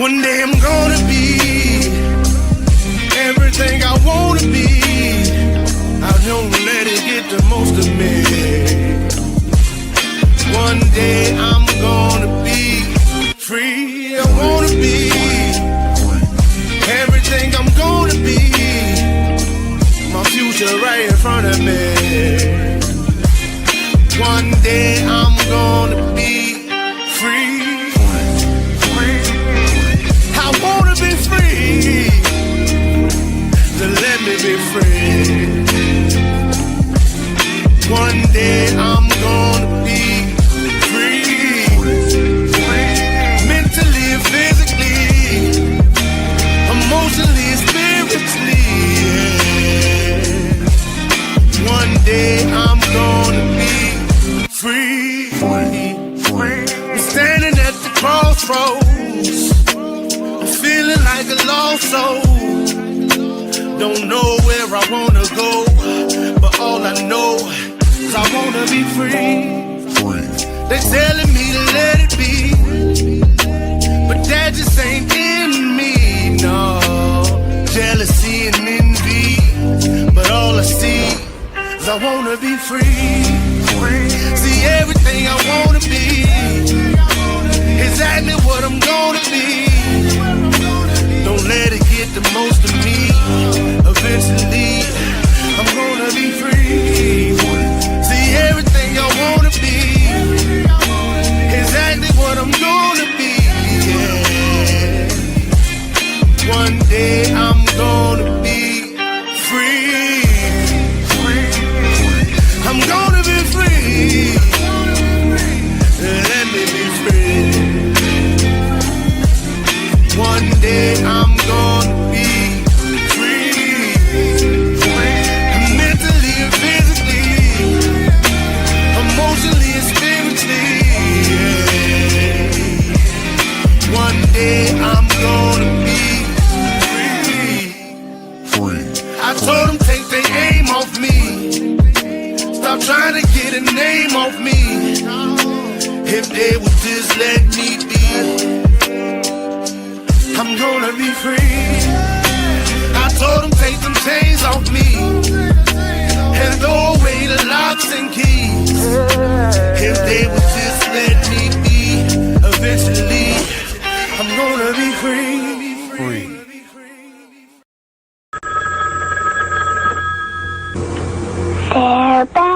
One day I'm gonna be everything I wanna be. I don't let it get the most of me. One day I'm gonna be free. I wanna be everything I'm gonna be. My future right in front of me. One day I'm gonna be free. I wanna be free. So let me be free. One day I'm gonna be free. Mentally, physically, emotionally, spiritually. Yeah. One day I'm gonna be free. I'm standing at the crossroads. I'm feeling like a lost soul. Don't know where I wanna go, but all I know is I wanna be free. They're telling me to let it be, but that just ain't in me, no. Jealousy and envy, but all I see is I wanna be free. See everything I wanna be, exactly what I'm gonna be. Don't let it get the most of me. Eventually, I'm gonna be free. See everything I wanna be, exactly what I'm gonna be. Yeah. One day I'm gonna be free. I'm gonna be free. Let me be free. One day I'm gonna be free. Mentally and physically, emotionally and spiritually. Yeah. One day I'm gonna be free. I told them take their aim off me. Stop trying to get a name off me. If they would just let me be, I'm gonna be free. I told them take them chains off me and throw away the locks and keys. If they would just let me be, eventually I'm gonna be free. They're back.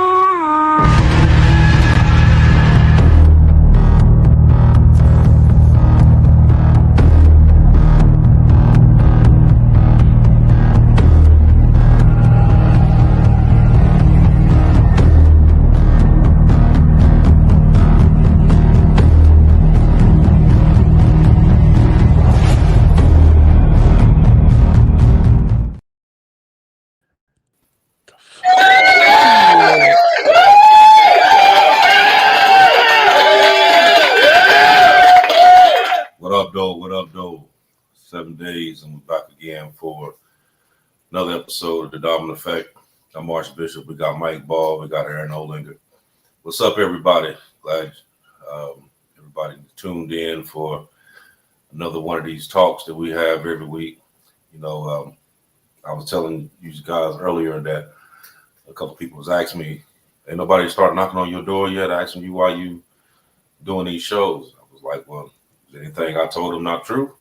What up, though? 7 days, and we're back again for another episode of The Dominant Effect. I'm Archbishop. We got Mike Ball. We got Aaron Olinger. What's up, everybody? Glad everybody tuned in for another one of these talks that we have every week. You know, I was telling you guys earlier that a couple people was asking me, ain't nobody started knocking on your door yet, asking you why you doing these shows. I was like, well, is anything I told them not true?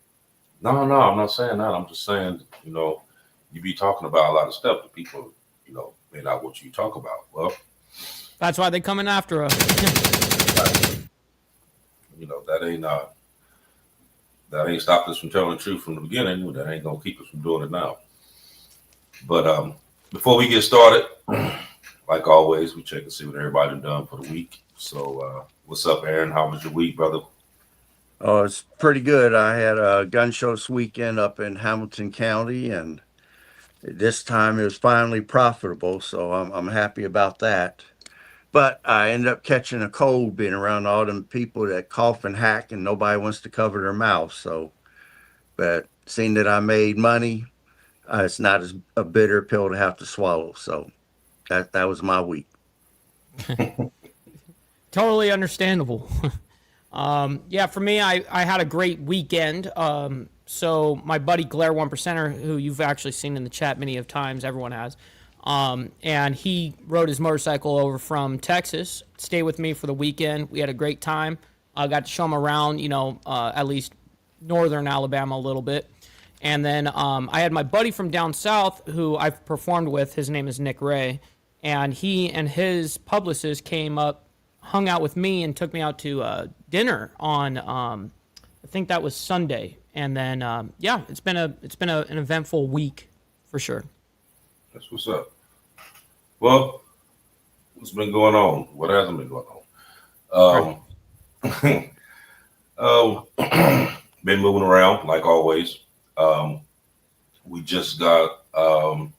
No, I'm not saying that. I'm just saying, you know, you be talking about a lot of stuff that people, you know, may not what you talk about. Well, that's why they coming after us. You know, that ain't stopped us from telling the truth from the beginning. That ain't gonna keep us from doing it now. But before we get started, like always, we check and see what everybody done for the week. So what's up, Aaron? How was your week, brother? Oh, it's pretty good. I had a gun show this weekend up in Hamilton County, and this time it was finally profitable, so I'm happy about that. But I ended up catching a cold being around all them people that cough and hack, and nobody wants to cover their mouth. So, but seeing that I made money, it's not as a bitter pill to have to swallow. So that was my week. Totally understandable. Yeah, for me, I had a great weekend. So my buddy Blair One Percenter, who you've actually seen in the chat many of times, everyone has, and he rode his motorcycle over from Texas, stayed with me for the weekend. We had a great time. I got to show him around, at least northern Alabama a little bit. And then I had my buddy from down south who I've performed with. His name is Nick Ray. And he and his publicist came up, hung out with me, and took me out to dinner on, I think that was Sunday. And then, yeah, it's been an eventful week for sure. That's what's up. Well, what's been going on? What hasn't been going on? Been moving around like always. We just got the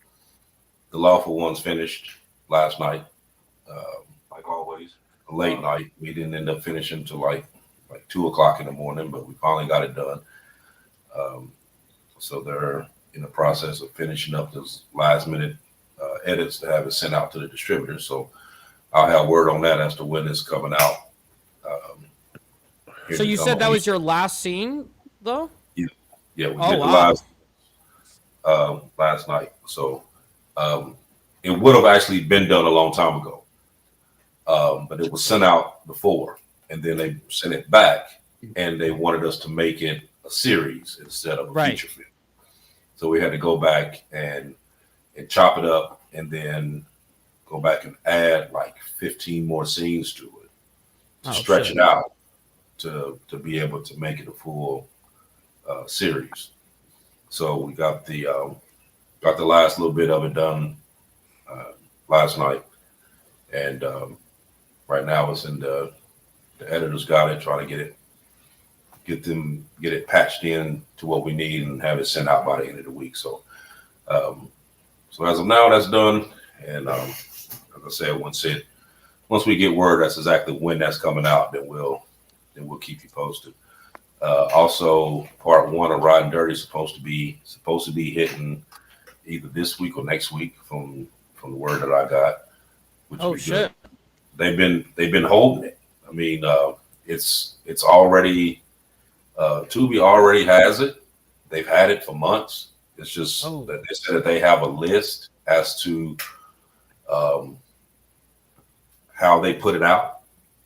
Lawful Ones finished last night. Like always, a late night. We didn't end up finishing till like 2:00 in the morning, but we finally got it done. So they're in the process of finishing up those last minute edits to have it sent out to the distributors. So I'll have word on that as to when it's coming out. So you said that was your last scene, though? Yeah, we Oh, did wow. the last night. So it would have actually been done a long time ago, but it was sent out before, and then they sent it back, and they wanted us to make it a series instead of a Right. feature film. So we had to go back and chop it up, and then go back and add like 15 more scenes to it to stretch it out to be able to make it a full series. So we got the last little bit of it done last night, and right now it's in the editors got it, trying to get it patched in to what we need and have it sent out by the end of the week. So so as of now, that's done, and as I said, once we get word that's exactly when that's coming out, then we'll keep you posted. Also, part 1 of Riding Dirty is supposed to be hitting either this week or next week from the word that I got. Which Oh, shit. Good. They've been holding it. I mean, it's already Tubi already has it. They've had it for months. It's just that they said that they have a list as to how they put it out.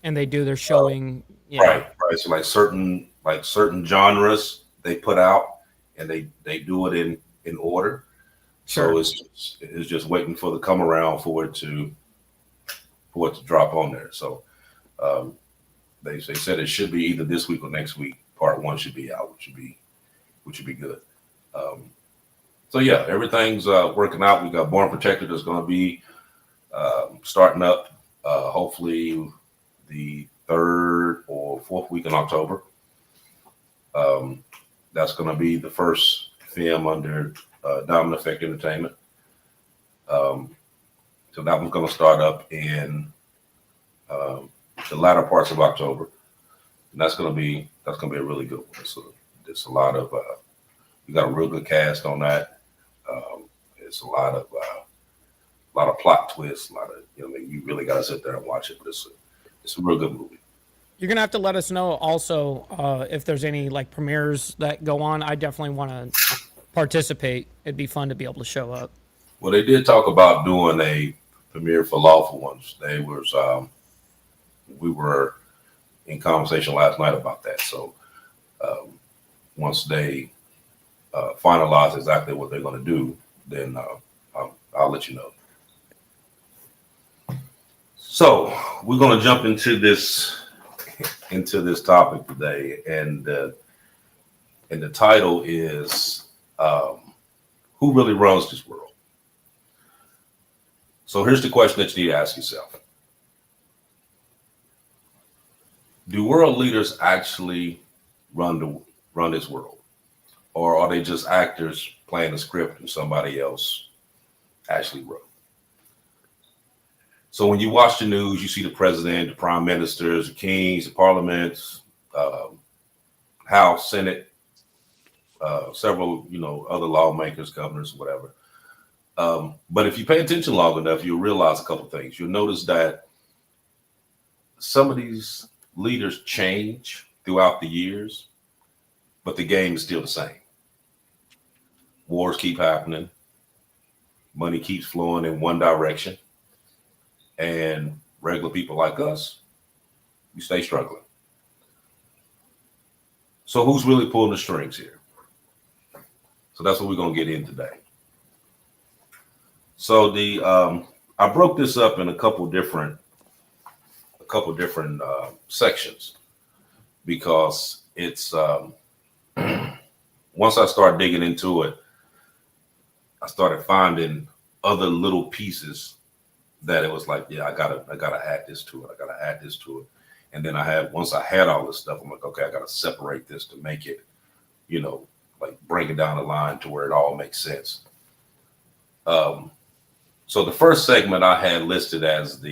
And they do their showing. Right. So like certain genres they put out, and they do it in order. Sure. So it's just waiting for the come around for it to drop on there. So they said it should be either this week or next week. Part 1 should be out, which would be good. So yeah, everything's working out. We got Born Protected that's going to be starting up hopefully the 3rd or 4th week in October. That's going to be the first film under Diamond Effect Entertainment. So that one's going to start up in the latter parts of October, and that's going to be a really good one. So there's a lot of we got a real good cast on that. It's a lot of plot twists. A lot of you really got to sit there and watch it. But it's a real good movie. You're gonna have to let us know also if there's any like premieres that go on. I definitely want to participate. It'd be fun to be able to show up. Well, they did talk about doing a premiere for Lawful Ones. We were in conversation last night about that. So once they finalize exactly what they're going to do, then I'll let you know. So we're going to jump into this topic today, and the title is who really runs this world? So here's the question that you need to ask yourself. Do world leaders actually run this world? Or are they just actors playing a script and somebody else actually wrote? So when you watch the news, you see the president, the prime ministers, the kings, the parliaments, House, Senate, several, other lawmakers, governors, whatever. But if you pay attention long enough, you'll realize a couple things. You'll notice that some of these leaders change throughout the years, but the game is still the same. Wars keep happening, money keeps flowing in one direction, and regular people like us, we stay struggling. So who's really pulling the strings here? So that's what we're gonna get in today. So I broke this up in a couple different sections because it's once I started digging into it, I started finding other little pieces that it was like, yeah, I gotta add this to it. I gotta add this to it. And then once I had all this stuff, I'm like, okay, I gotta separate this to make it, like bring it down the line to where it all makes sense. So the first segment I had listed as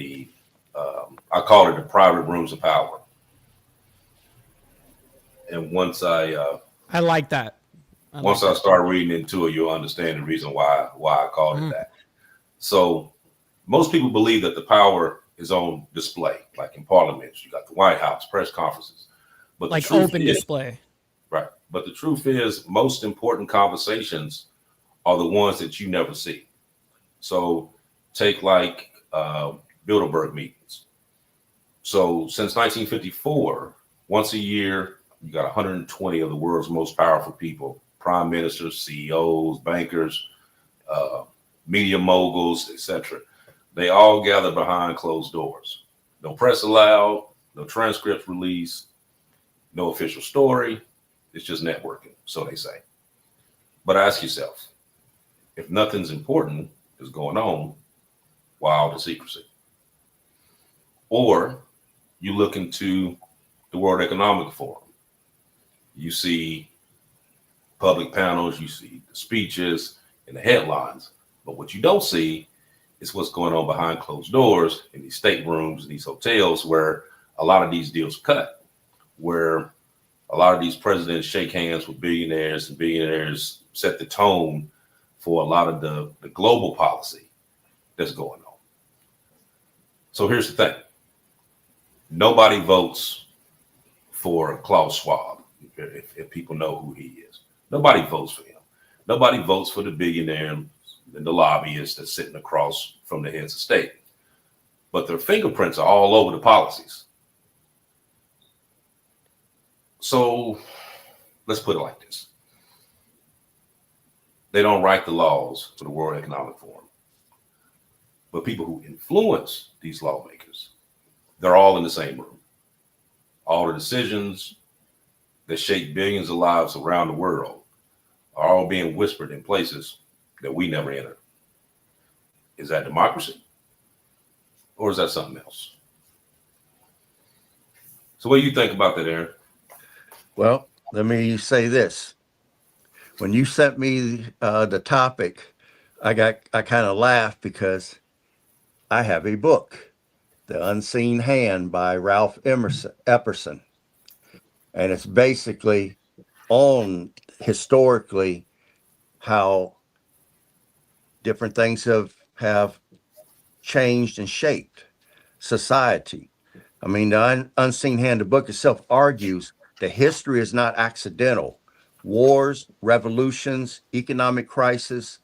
I called it the private rooms of power. And once I like that. I start reading into it, you'll understand the reason why I called it that. So most people believe that the power is on display, like in parliaments. You got the White House, press conferences. But like open display. Right. But the truth is, most important conversations are the ones that you never see. So take like Bilderberg meetings. So since 1954, once a year, you got 120 of the world's most powerful people, prime ministers, CEOs, bankers, media moguls, etc. They all gather behind closed doors. No press allowed, no transcripts released, no official story. It's just networking, so they say. But ask yourself, if nothing's important is going on, why all the secrecy? Or you look into the World Economic Forum. You see public panels, you see the speeches and the headlines. But what you don't see is what's going on behind closed doors in these staterooms, these hotels where a lot of these deals are cut, where a lot of these presidents shake hands with billionaires, and billionaires set the tone for a lot of the global policy that's going on. So here's the thing. Nobody votes for Klaus Schwab, if people know who he is. Nobody votes for him. Nobody votes for the billionaire and the lobbyists that's sitting across from the heads of state. But their fingerprints are all over the policies. So let's put it like this. They don't write the laws for the World Economic Forum. But people who influence these lawmakers, they're all in the same room. All the decisions that shape billions of lives around the world are all being whispered in places that we never enter. Is that democracy? Or is that something else? So what do you think about that, Aaron? Well, let me say this. When you sent me the topic, I kind of laughed because I have a book, The Unseen Hand by Ralph Epperson. And it's basically on historically how different things have changed and shaped society. I mean, the Unseen Hand, the book itself argues that history is not accidental. Wars, revolutions, economic crises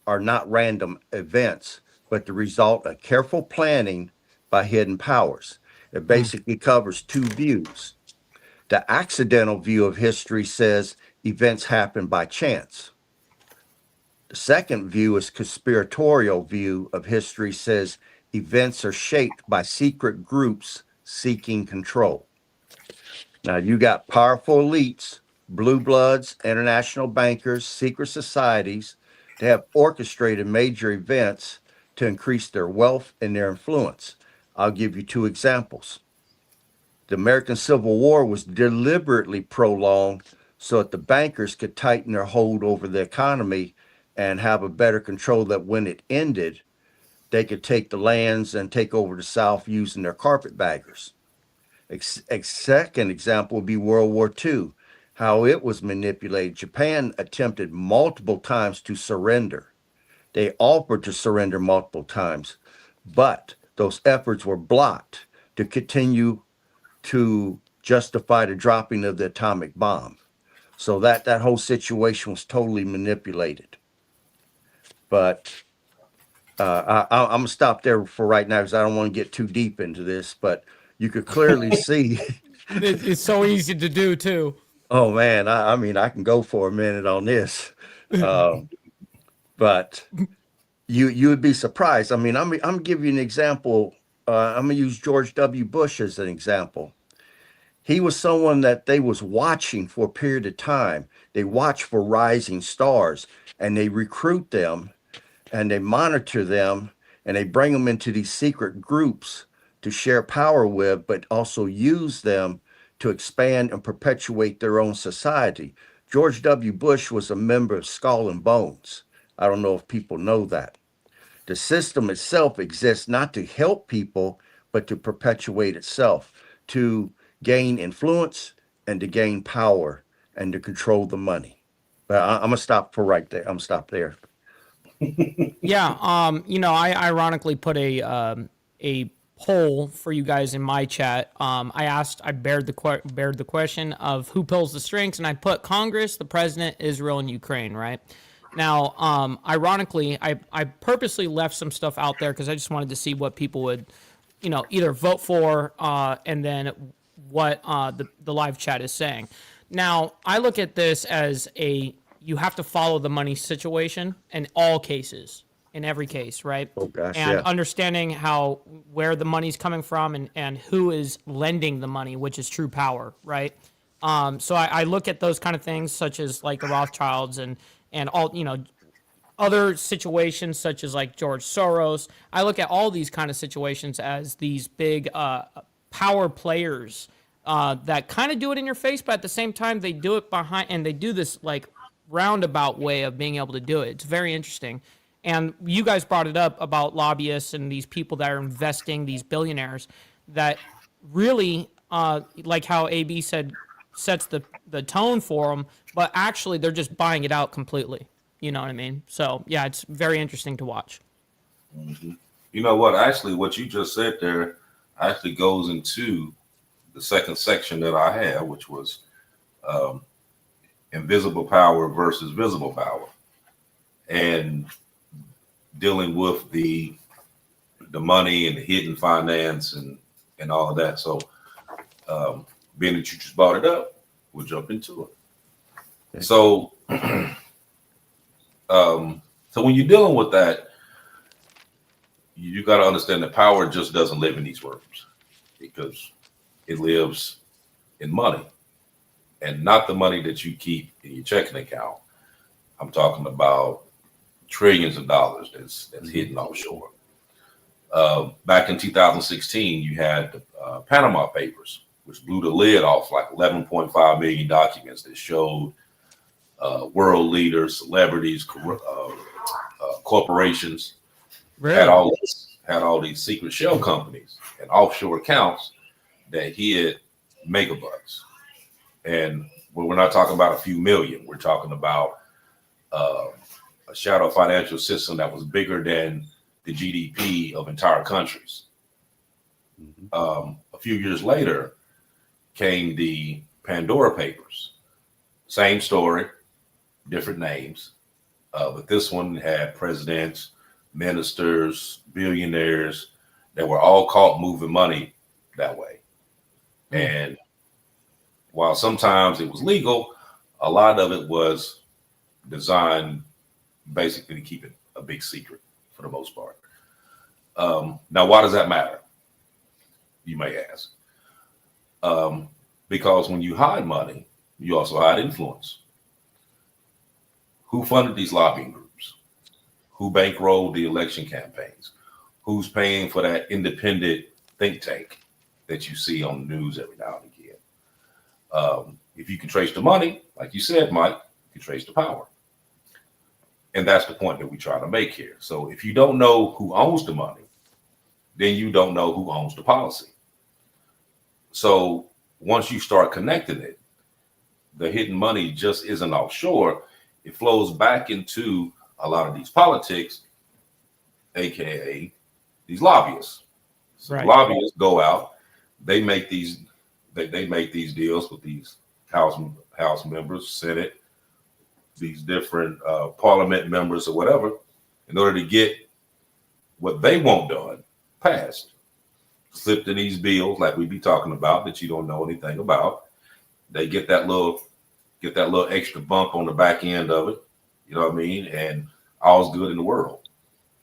are not random events, but the result of careful planning by hidden powers. It basically covers two views. The accidental view of history says events happen by chance. The second view is conspiratorial view of history says events are shaped by secret groups seeking control. Now you got powerful elites, blue bloods, international bankers, secret societies that have orchestrated major events to increase their wealth and their influence. I'll give you two examples. The American Civil War was deliberately prolonged so that the bankers could tighten their hold over the economy and have a better control that when it ended, they could take the lands and take over the South using their carpetbaggers. A second example would be World War II, how it was manipulated. Japan attempted multiple times to surrender. They offered to surrender multiple times, but those efforts were blocked to continue to justify the dropping of the atomic bomb. So that whole situation was totally manipulated. But I'm gonna stop there for right now because I don't want to get too deep into this. But you could clearly see. It's so easy to do too. Oh man, I mean, I can go for a minute on this, but you would be surprised. I mean, I'm giving you an example. I'm gonna use George W. Bush as an example. He was someone that they was watching for a period of time. They watch for rising stars, and they recruit them, and they monitor them, and they bring them into these secret groups to share power with, but also use them to expand and perpetuate their own society. George W. Bush was a member of Skull and Bones. I don't know if people know that. The system itself exists not to help people, but to perpetuate itself, to gain influence and to gain power and to control the money. But I'm gonna stop for right there. I'm gonna stop there. Yeah. I ironically put a poll for you guys in my chat. I bared the question of who pulls the strings, and I put Congress, the president, Israel, and Ukraine. Right. Now, ironically, I purposely left some stuff out there because I just wanted to see what people would, either vote for, and then what the live chat is saying. Now, I look at this as you have to follow the money situation in all cases, in every case, right? Oh gosh, and yeah. understanding where the money's coming from and who is lending the money, which is true power, right? So I look at those kind of things, such as like the Rothschilds and all, other situations such as like George Soros. I look at all these kind of situations as these big power players that kind of do it in your face, but at the same time they do it behind, and they do this like roundabout way of being able to do it. It's very interesting. And you guys brought it up about lobbyists and these people that are investing, these billionaires that really, like how AB said, sets the tone for them, but actually they're just buying it out completely. You know what I mean? So yeah, it's very interesting to watch. Mm-hmm. You know what? Actually, what you just said there actually goes into the second section that I had, which was invisible power versus visible power, and dealing with the money and the hidden finance and all of that. So, being that you just brought it up, we'll jump into it. Okay. So, so when you're dealing with that, you got to understand that power just doesn't live in these rooms, because it lives in money, and not the money that you keep in your checking account. I'm talking about trillions of dollars that's hidden offshore. Back in 2016, you had the Panama Papers, which blew the lid off like 11.5 million documents that showed world leaders, celebrities, corporations Really? had all these secret shell companies and offshore accounts that hid megabucks. And we're not talking about a few million. We're talking about a shadow financial system that was bigger than the GDP of entire countries. Mm-hmm. A few years later came the Pandora Papers. Same story, different names. But this one had presidents, ministers, billionaires that were all caught moving money that way. Mm-hmm. And while sometimes it was legal, a lot of it was designed basically to keep it a big secret for the most part. Now, why does that matter? You may ask. Because when you hide money, you also hide influence. Who funded these lobbying groups? Who bankrolled the election campaigns? Who's paying for that independent think tank that you see on the news every now and again? If you can trace the money, like you said, Mike, you can trace the power. And that's the point that we try to make here. So if you don't know who owns the money, then you don't know who owns the policy. So once you start connecting it, the hidden money just isn't offshore. It flows back into a lot of these politics, AKA these lobbyists. So right. Lobbyists go out, they make these they make these deals with these House members, Senate, these different Parliament members or whatever, in order to get what they want done passed. Slipped in these bills like we be talking about that you don't know anything about. They get that little extra bump on the back end of it. You know what I mean? And all's good in the world.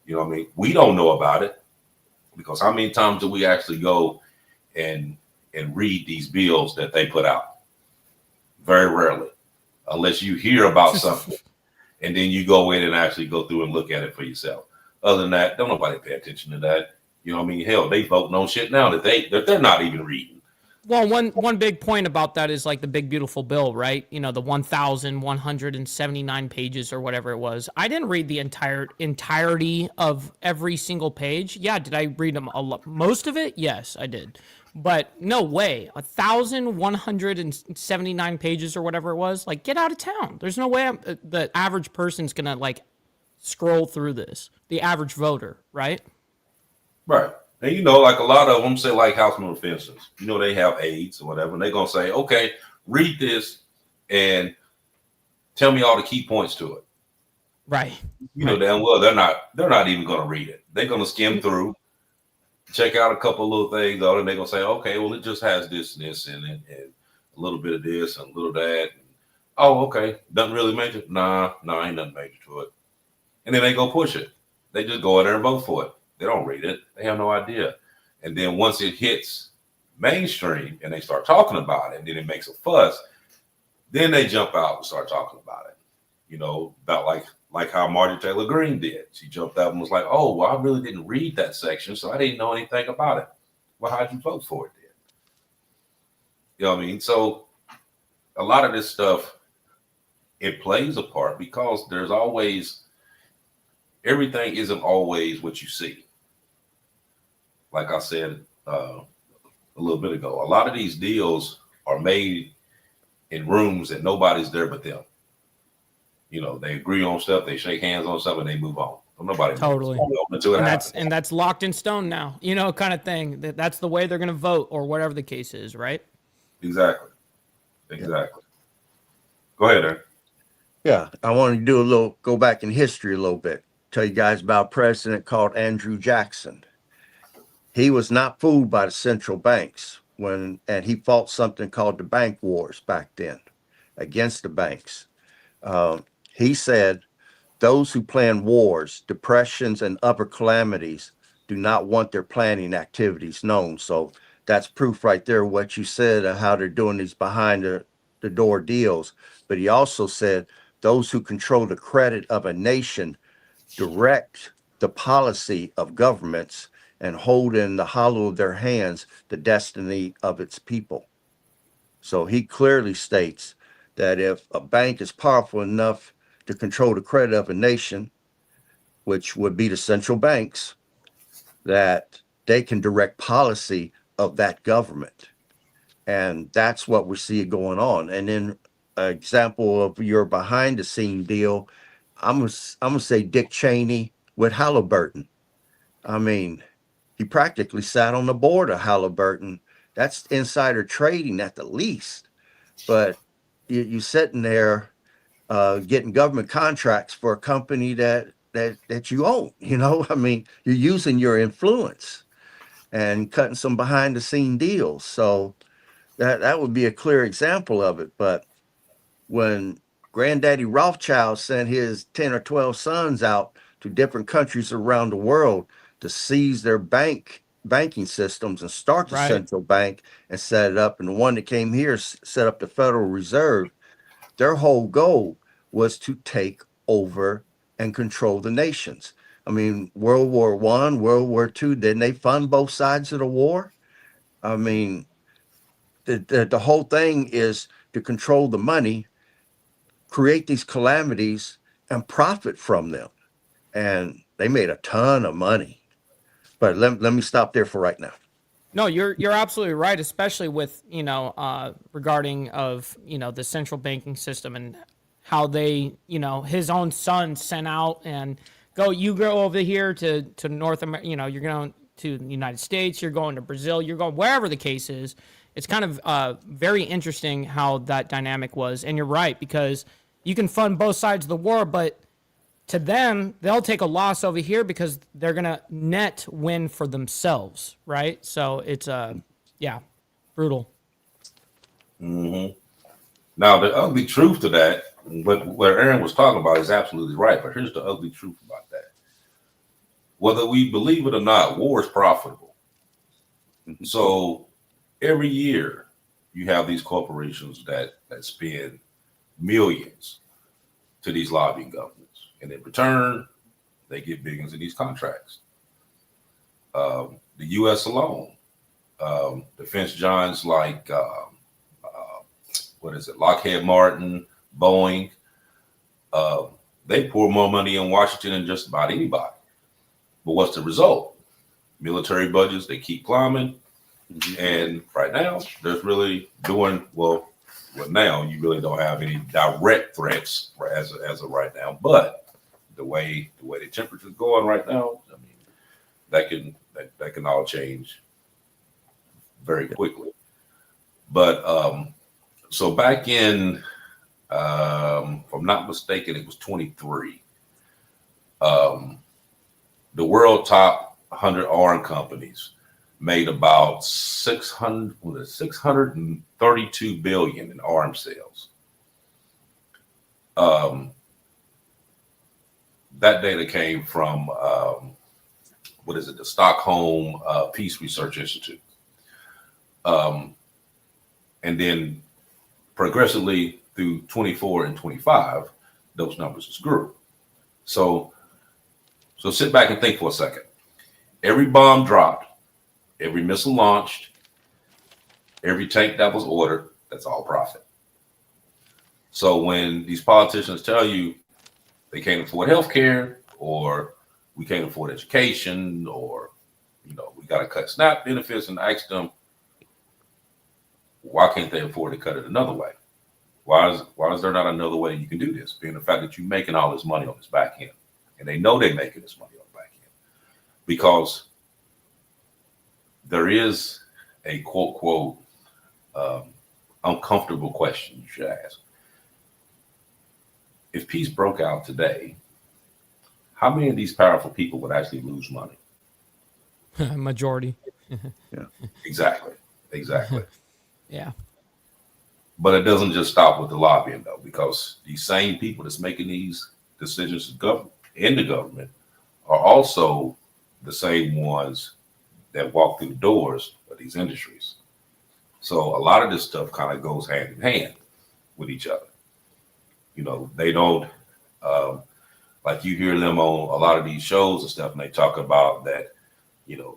You know what I mean? We don't know about it because how many times do we actually go and read these bills that they put out? Very rarely, unless you hear about something and then you go in and actually go through and look at it for yourself. Other than that, don't nobody pay attention to that. You know what I mean? Hell, they voting on shit now that they're not even reading. Well, one big point about that is like the big beautiful bill, right? You know, the 1,179 pages or whatever it was. I didn't read the entirety of every single page. Yeah, did I read them most of it? Yes, I did. But no way, 1,179 pages or whatever it was. Like, get out of town. There's no way the average person's gonna like scroll through this. The average voter, right? Right. And you know, like a lot of them say, like Houseman, for instance, you know, they have aides or whatever, and they're gonna say, okay, read this and tell me all the key points to it. Right. You know damn well they're not even gonna read it. They're gonna skim through, check out a couple of little things on it, and they're gonna say, okay, well, it just has this and this and a little bit of this and a little of that. Oh, okay, doesn't really major. Nah, ain't nothing major to it. And then they go push it. They just go in there and vote for it. They don't read it. They have no idea. And then once it hits mainstream and they start talking about it, and then it makes a fuss, then they jump out and start talking about it. You know, about like how Marjorie Taylor Greene did. She jumped out and was like, oh, well, I really didn't read that section, so I didn't know anything about it. Well, how'd you vote for it then? You know what I mean? So a lot of this stuff, it plays a part because there's always, everything isn't always what you see. Like I said a little bit ago, a lot of these deals are made in rooms that nobody's there but them. You know, they agree on stuff, they shake hands on stuff, and they move on. Nobody totally. And that's locked in stone now. You know, kind of thing. That's the way they're going to vote, or whatever the case is, right? Exactly. Go ahead, Aaron. Yeah, I want to go back in history a little bit. Tell you guys about a president called Andrew Jackson. He was not fooled by the central banks and he fought something called the bank wars back then against the banks. He said, those who plan wars, depressions, and other calamities do not want their planning activities known. So that's proof right there, what you said of how they're doing these behind the door deals. But he also said, those who control the credit of a nation direct the policy of governments and hold in the hollow of their hands the destiny of its people. So he clearly states that if a bank is powerful enough to control the credit of a nation, which would be the central banks, that they can direct policy of that government. And that's what we see going on. And then an example of your behind the scene deal, I'm gonna say Dick Cheney with Halliburton. I mean, he practically sat on the board of Halliburton. That's insider trading at the least. But you sitting there getting government contracts for a company that you own. You know, I mean, you're using your influence and cutting some behind the scene deals. So that would be a clear example of it. But when Granddaddy Rothschild sent his 10 or 12 sons out to different countries around the world to seize their banking systems and start the central bank and set it up, and the one that came here set up the Federal Reserve, their whole goal was to take over and control the nations. I mean, World War I, World War II, didn't they fund both sides of the war? I mean, the whole thing is to control the money, create these calamities, and profit from them. And they made a ton of money. But let me stop there for right now. No, you're absolutely right, especially with, regarding of, the central banking system and how they, his own son sent out and you go over here to North America, you're going to to the United States, you're going to Brazil, you're going wherever the case is. It's kind of very interesting how that dynamic was. And you're right, because you can fund both sides of the war, but to them, they'll take a loss over here because they're going to net win for themselves, right? So it's, yeah, brutal. Mm-hmm. Now, the ugly truth to that, what Aaron was talking about is absolutely right, but here's the ugly truth about that. Whether we believe it or not, war is profitable. So every year you have these corporations that spend millions to these lobbying governments, and in return, they get billions in these contracts. The U.S. alone, defense giants like Lockheed Martin, Boeing, they pour more money in Washington than just about anybody. But what's the result? Military budgets, they keep climbing. And right now, there's really doing well. Now you really don't have any direct threats as of right now. But the way the temperature's going right now, I mean, that can all change very quickly. But so back in, if I'm not mistaken, it was 23. The world top 100 arm companies made about 632 billion in arms sales. That data came from the Stockholm Peace Research Institute. And then progressively through 24 and 25, those numbers just grew. So sit back and think for a second. Every bomb dropped, every missile launched, every tank that was ordered, that's all profit. So when these politicians tell you they can't afford health care, or we can't afford education, or we got to cut SNAP benefits, and ask them, why can't they afford to cut it another way? Why is there not another way you can do this? Being the fact that you're making all this money on this back end, and they know they're making this money on the back end, because there is a quote uncomfortable question you should ask. If peace broke out today, how many of these powerful people would actually lose money? Majority. Yeah. Exactly. Yeah. But it doesn't just stop with the lobbying, though, because these same people that's making these decisions in the government are also the same ones that walk through the doors of these industries. So a lot of this stuff kind of goes hand in hand with each other. They don't, like you hear them on a lot of these shows and stuff, and they talk about that,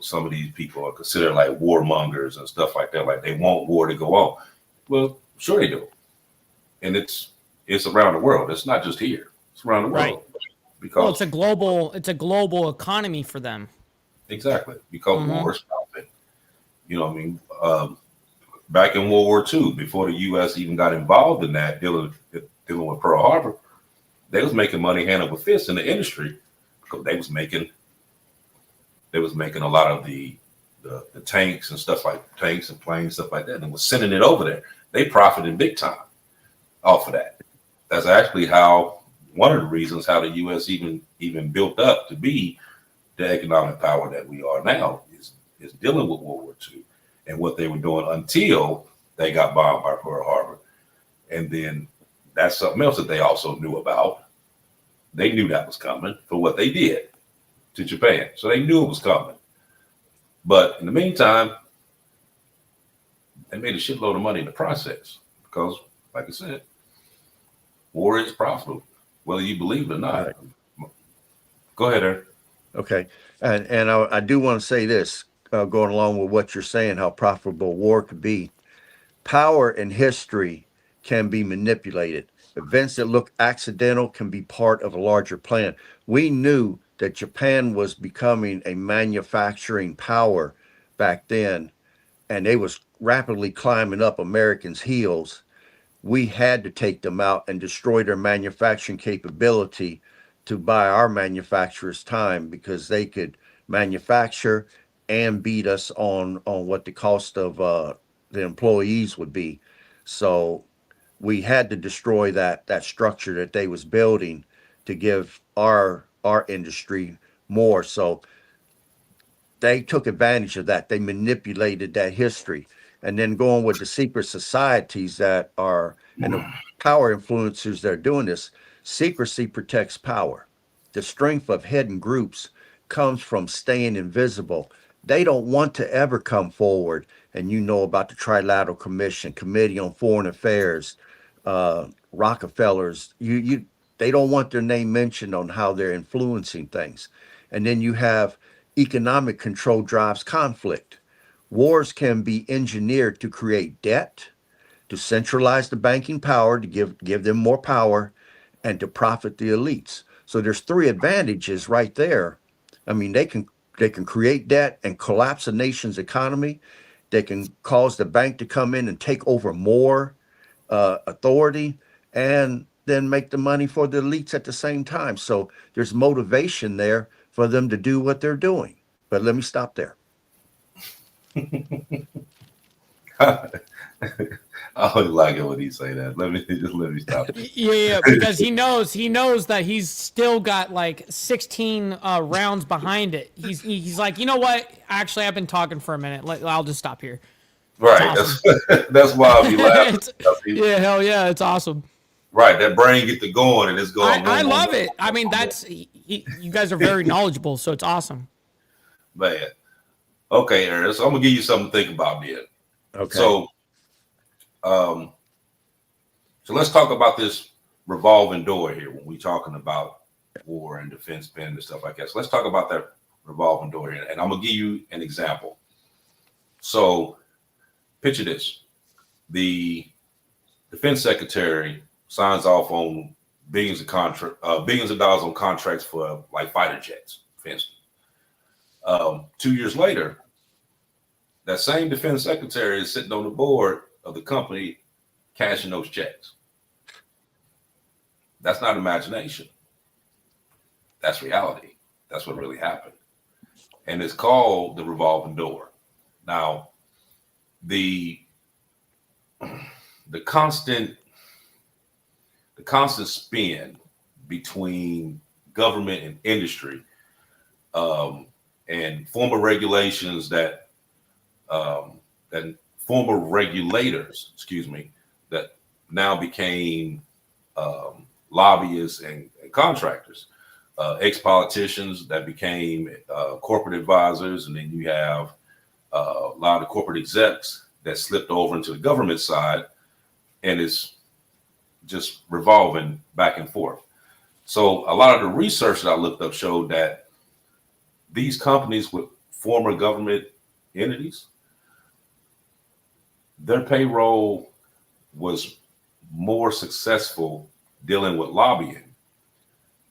some of these people are considered like warmongers and stuff like that. Like they want war to go on. Well, sure they do. And it's around the world. It's not just here. It's around the world. Right. Because it's a global economy for them. Exactly. Because war is profit. Back in World War II, before the U.S. even got involved in that, dealing with Pearl Harbor, they was making money hand over fist in the industry, because they was making a lot of the tanks and stuff, like tanks and planes, stuff like that, and was sending it over there. They profited big time off of that. That's actually one of the reasons how the U.S. even built up to be the economic power that we are now, is dealing with World War II and what they were doing until they got bombed by Pearl Harbor. And then that's something else that they also knew about. They knew that was coming for what they did to Japan. So they knew it was coming. But in the meantime, they made a shitload of money in the process, because, like I said, war is profitable, whether you believe it or not. Right. Go ahead, Aaron. Okay. And I do want to say this, going along with what you're saying, how profitable war could be. Power in history can be manipulated. Events that look accidental can be part of a larger plan. We knew that Japan was becoming a manufacturing power back then, and they was rapidly climbing up Americans' heels. We had to take them out and destroy their manufacturing capability to buy our manufacturers time, because they could manufacture and beat us on what the cost of the employees would be. So we had to destroy that structure that they was building to give our industry more. So they took advantage of that. They manipulated that history. And then going with the secret societies that are and the power influencers that are doing this, secrecy protects power. The strength of hidden groups comes from staying invisible. They don't want to ever come forward. And you know about the Trilateral Commission, Committee on Foreign Affairs, Rockefellers. They don't want their name mentioned on how they're influencing things. And then you have economic control drives conflict. Wars can be engineered to create debt, to centralize the banking power, to give them more power, and to profit the elites. So there's three advantages right there. I mean, they can create debt and collapse a nation's economy. They can cause the bank to come in and take over more authority, and then make the money for the elites at the same time. So there's motivation there for them to do what they're doing. But let me stop there. I always like it when he say that. Let me stop. Yeah, because he knows that he's still got like 16 rounds behind it. He's like, you know what? Actually, I've been talking for a minute. I'll just stop here. Right. Awesome. That's why I'll be laughing. Yeah, hell yeah, it's awesome. Right, that brain get to going and it's going. I love it. I mean, you guys are very knowledgeable, so it's awesome. Man. Okay, Aaron. So I'm gonna give you something to think about, then. Okay. So let's talk about this revolving door here when we're talking about war and defense spending and stuff like that. So let's talk about that revolving door here, and I'm gonna give you an example. So picture this: the defense secretary signs off on billions of dollars on contracts for like fighter jets, for instance. 2 years later, that same defense secretary is sitting on the board of the company cashing those checks. That's not imagination. That's reality. That's what really happened. And it's called the revolving door. Now, the constant spin between government and industry, and former regulations that former regulators, that now became lobbyists and contractors, ex-politicians that became corporate advisors, and then you have a lot of corporate execs that slipped over into the government side, and it's just revolving back and forth. So a lot of the research that I looked up showed that these companies with former government entities, their payroll was more successful dealing with lobbying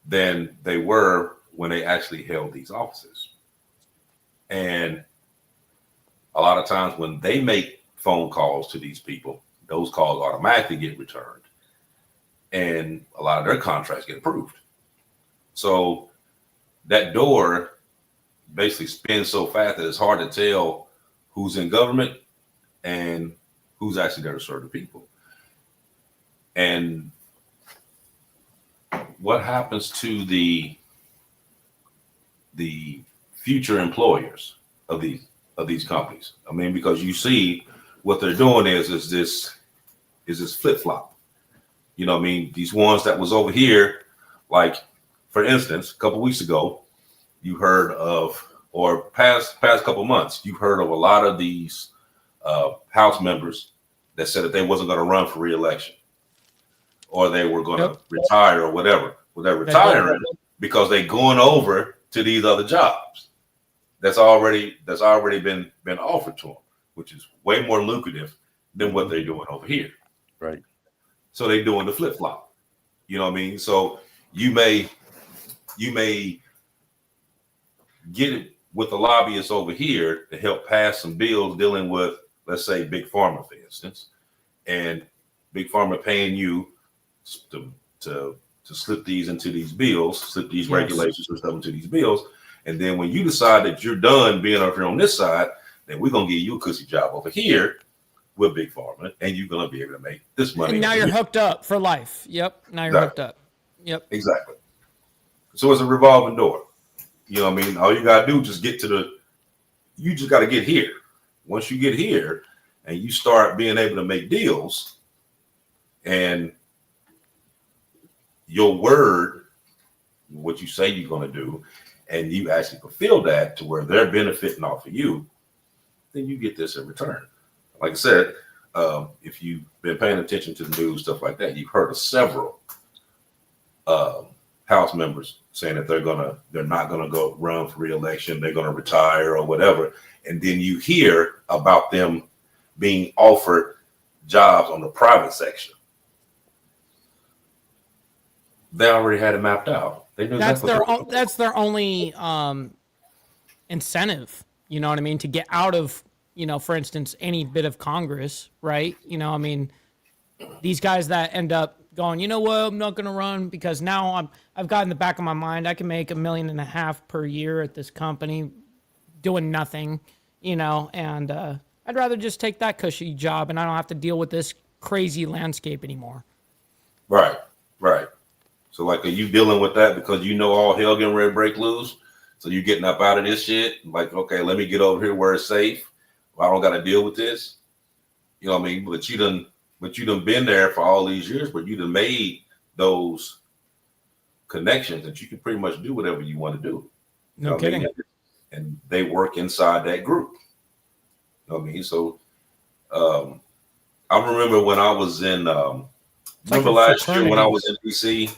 than they were when they actually held these offices. And a lot of times when they make phone calls to these people, those calls automatically get returned, and a lot of their contracts get approved. So that door basically spins so fast that it's hard to tell who's in government and who's actually there to serve the people. And what happens to the future employers of these companies? I mean, because you see what they're doing is this flip-flop. You know what I mean? These ones that was over here, like, for instance, a couple weeks ago, you heard of, or past couple months, you've heard of a lot of these House members that said that they wasn't going to run for re-election, or they were going to retire or whatever. Well, they're retiring because they're going over to these other jobs that's already been offered to them, which is way more lucrative than what they're doing over here. Right. So they're doing the flip flop. You know what I mean? So you may get it with the lobbyists over here to help pass some bills dealing with, let's say, Big Pharma, for instance, and Big Pharma paying you to slip these into these bills, slip these regulations and stuff into these bills, And then when you decide that you're done being over here on this side, then we're gonna give you a cushy job over here with Big Pharma, and you're gonna be able to make this money. And now you're hooked up for life. Yep. Now you're hooked up. Yep. Exactly. So it's a revolving door. You know what I mean? All you gotta do is just get to you just gotta get here. Once you get here and you start being able to make deals and your word, what you say you're gonna do, and you actually fulfill that to where they're benefiting off of you, then you get this in return. Like I said, if you've been paying attention to the news, stuff like that, you've heard of several House members saying that they're not gonna go run for re-election, they're gonna retire or whatever, and then you hear about them being offered jobs on the private section. They already had it mapped out. They knew that's their only incentive. You know what I mean? To get out of, for instance, any bit of Congress, right? I mean, these guys that end up going, you know what, I'm not going to run because now I've got in the back of my mind I can make $1.5 million per year at this company doing nothing, and I'd rather just take that cushy job and I don't have to deal with this crazy landscape anymore. Right. So like, are you dealing with that because all hell getting ready to break loose? So you getting up out of this shit? Like, okay, let me get over here where it's safe. Well, I don't got to deal with this. You know what I mean? But you done been there for all these years, but you done made those connections that you can pretty much do whatever you want to do. No kidding. And they work inside that group. You know what I mean? So I remember when I was in last year when I was in DC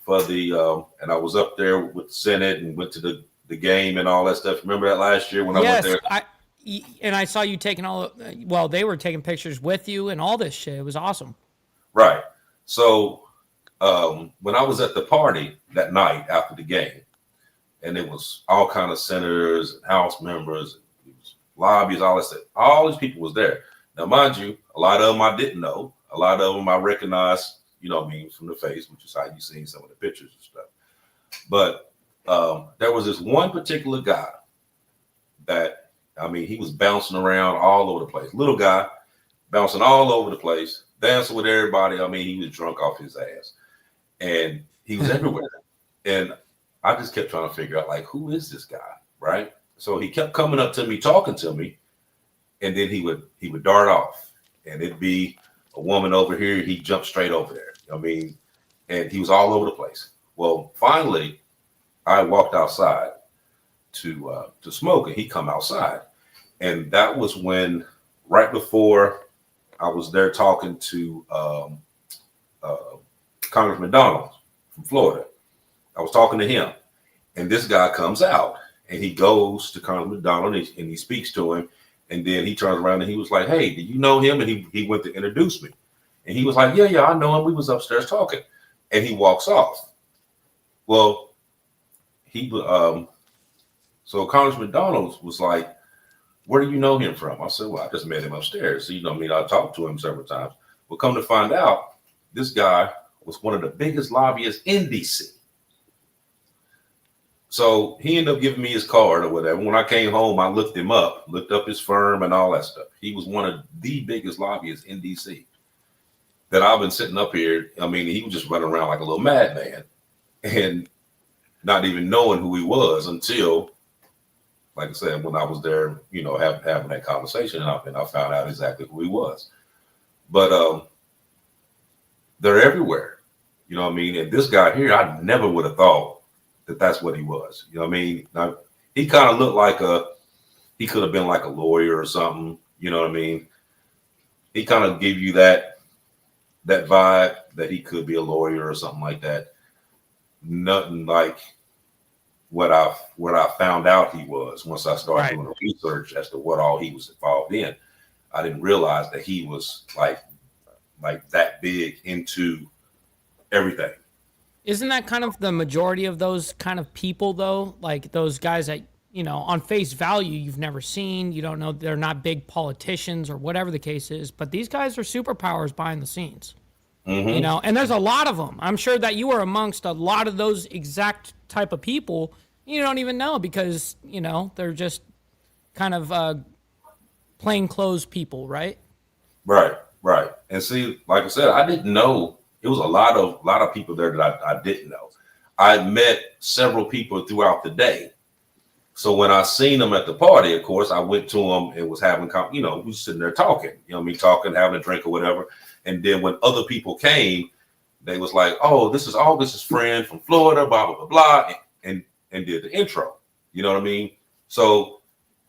for and I was up there with the Senate and went to the game and all that stuff. Remember that last year when I went there? And I saw you taking they were taking pictures with you and all this shit. It was awesome. Right. So when I was at the party that night after the game, and it was all kind of senators and House members, lobbyists, all that stuff. All these people was there. Now, mind you, a lot of them I didn't know. A lot of them I recognized, from the face, which is how you seen some of the pictures and stuff. But there was this one particular guy that, he was bouncing around all over the place. Little guy, bouncing all over the place, dancing with everybody. He was drunk off his ass. And he was everywhere. And I just kept trying to figure out, like, who is this guy, right? So he kept coming up to me, talking to me, and then he would dart off. And it'd be a woman over here, he'd jump straight over there. And he was all over the place. Well, finally, I walked outside to smoke, and he come outside. And that was when, right before I was there talking to Congressman Donald from Florida. I was talking to him, and this guy comes out, and he goes to Congressman Donald, and he speaks to him, and then he turns around, and he was like, "Hey, do you know him?" And he went to introduce me, and he was like, "Yeah, I know him. We was upstairs talking," and he walks off. Well, so Congressman Donald was like, "Where do you know him from?" I said, "Well, I just met him upstairs. So, I talked to him several times." Well, come to find out, this guy was one of the biggest lobbyists in DC. So he ended up giving me his card or whatever. When I came home, I looked up his firm and all that stuff. He was one of the biggest lobbyists in DC that I've been sitting up here. He was just running around like a little madman and not even knowing who he was until, like I said, when I was there, having that conversation, and I found out exactly who he was. But they're everywhere, and this guy here, I never would have thought that that's what he was. Now, he kind of looked like he could have been like a lawyer or something. He kind of gave you that vibe that he could be a lawyer or something like that. Nothing like what I found out he was once I started doing the research as to what all he was involved in. I didn't realize that he was like that big into everything. Isn't that kind of the majority of those kind of people, though? Like those guys that, on face value, you've never seen, you don't know, they're not big politicians or whatever the case is, but these guys are superpowers behind the scenes, and there's a lot of them. I'm sure that you are amongst a lot of those exact type of people, You don't even know because, they're just kind of plain clothes people, right? Right, right. And see, like I said, I didn't know it was a lot of people there that I didn't know. I met several people throughout the day. So when I seen them at the party, of course, I went to them and was having, we was sitting there talking, talking, having a drink or whatever. And then when other people came, they was like, "Oh, this is August's friend from Florida, blah blah blah blah," and did the intro. You know what I mean? So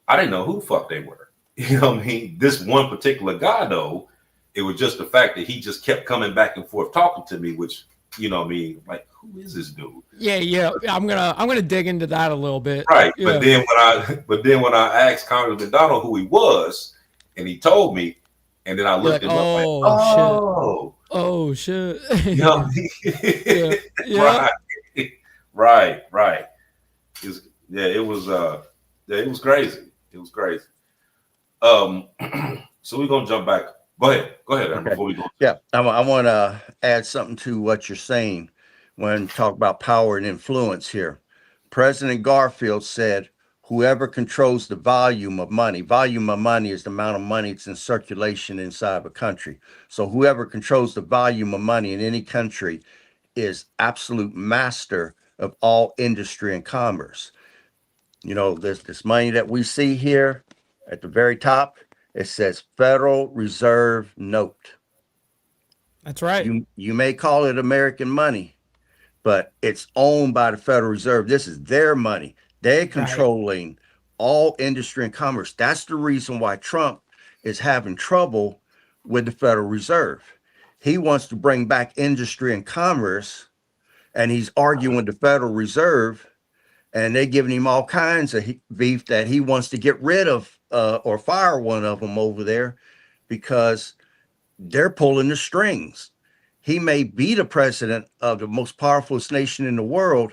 I didn't know who the fuck they were. You know what I mean? This one particular guy, though, it was just the fact that he just kept coming back and forth talking to me, which, you know what I mean? Like, who is this dude? Yeah. I'm gonna dig into that a little bit. Right. Yeah. But then when I asked Congressman Donald who he was, and he told me, and then I looked You're like, him up like, oh shit. You know what I mean? Yeah. Right. It was crazy. It was crazy. So we're gonna jump back. Go ahead, Aaron, Okay. before we go. Yeah, I want to add something to what you're saying when talk about power and influence here. President Garfield said, "Whoever controls the volume of money is the amount of money that's in circulation inside of a country. So whoever controls the volume of money in any country is absolute master of all industry and commerce." There's this money that we see here at the very top. It says Federal Reserve Note. That's right. You may call it American money, but it's owned by the Federal Reserve. This is their money. They're controlling all industry and commerce. That's the reason why Trump is having trouble with the Federal Reserve. He wants to bring back industry and commerce, and he's arguing with the Federal Reserve, and they're giving him all kinds of beef that he wants to get rid of or fire one of them over there because they're pulling the strings. He may be the president of the most powerful nation in the world,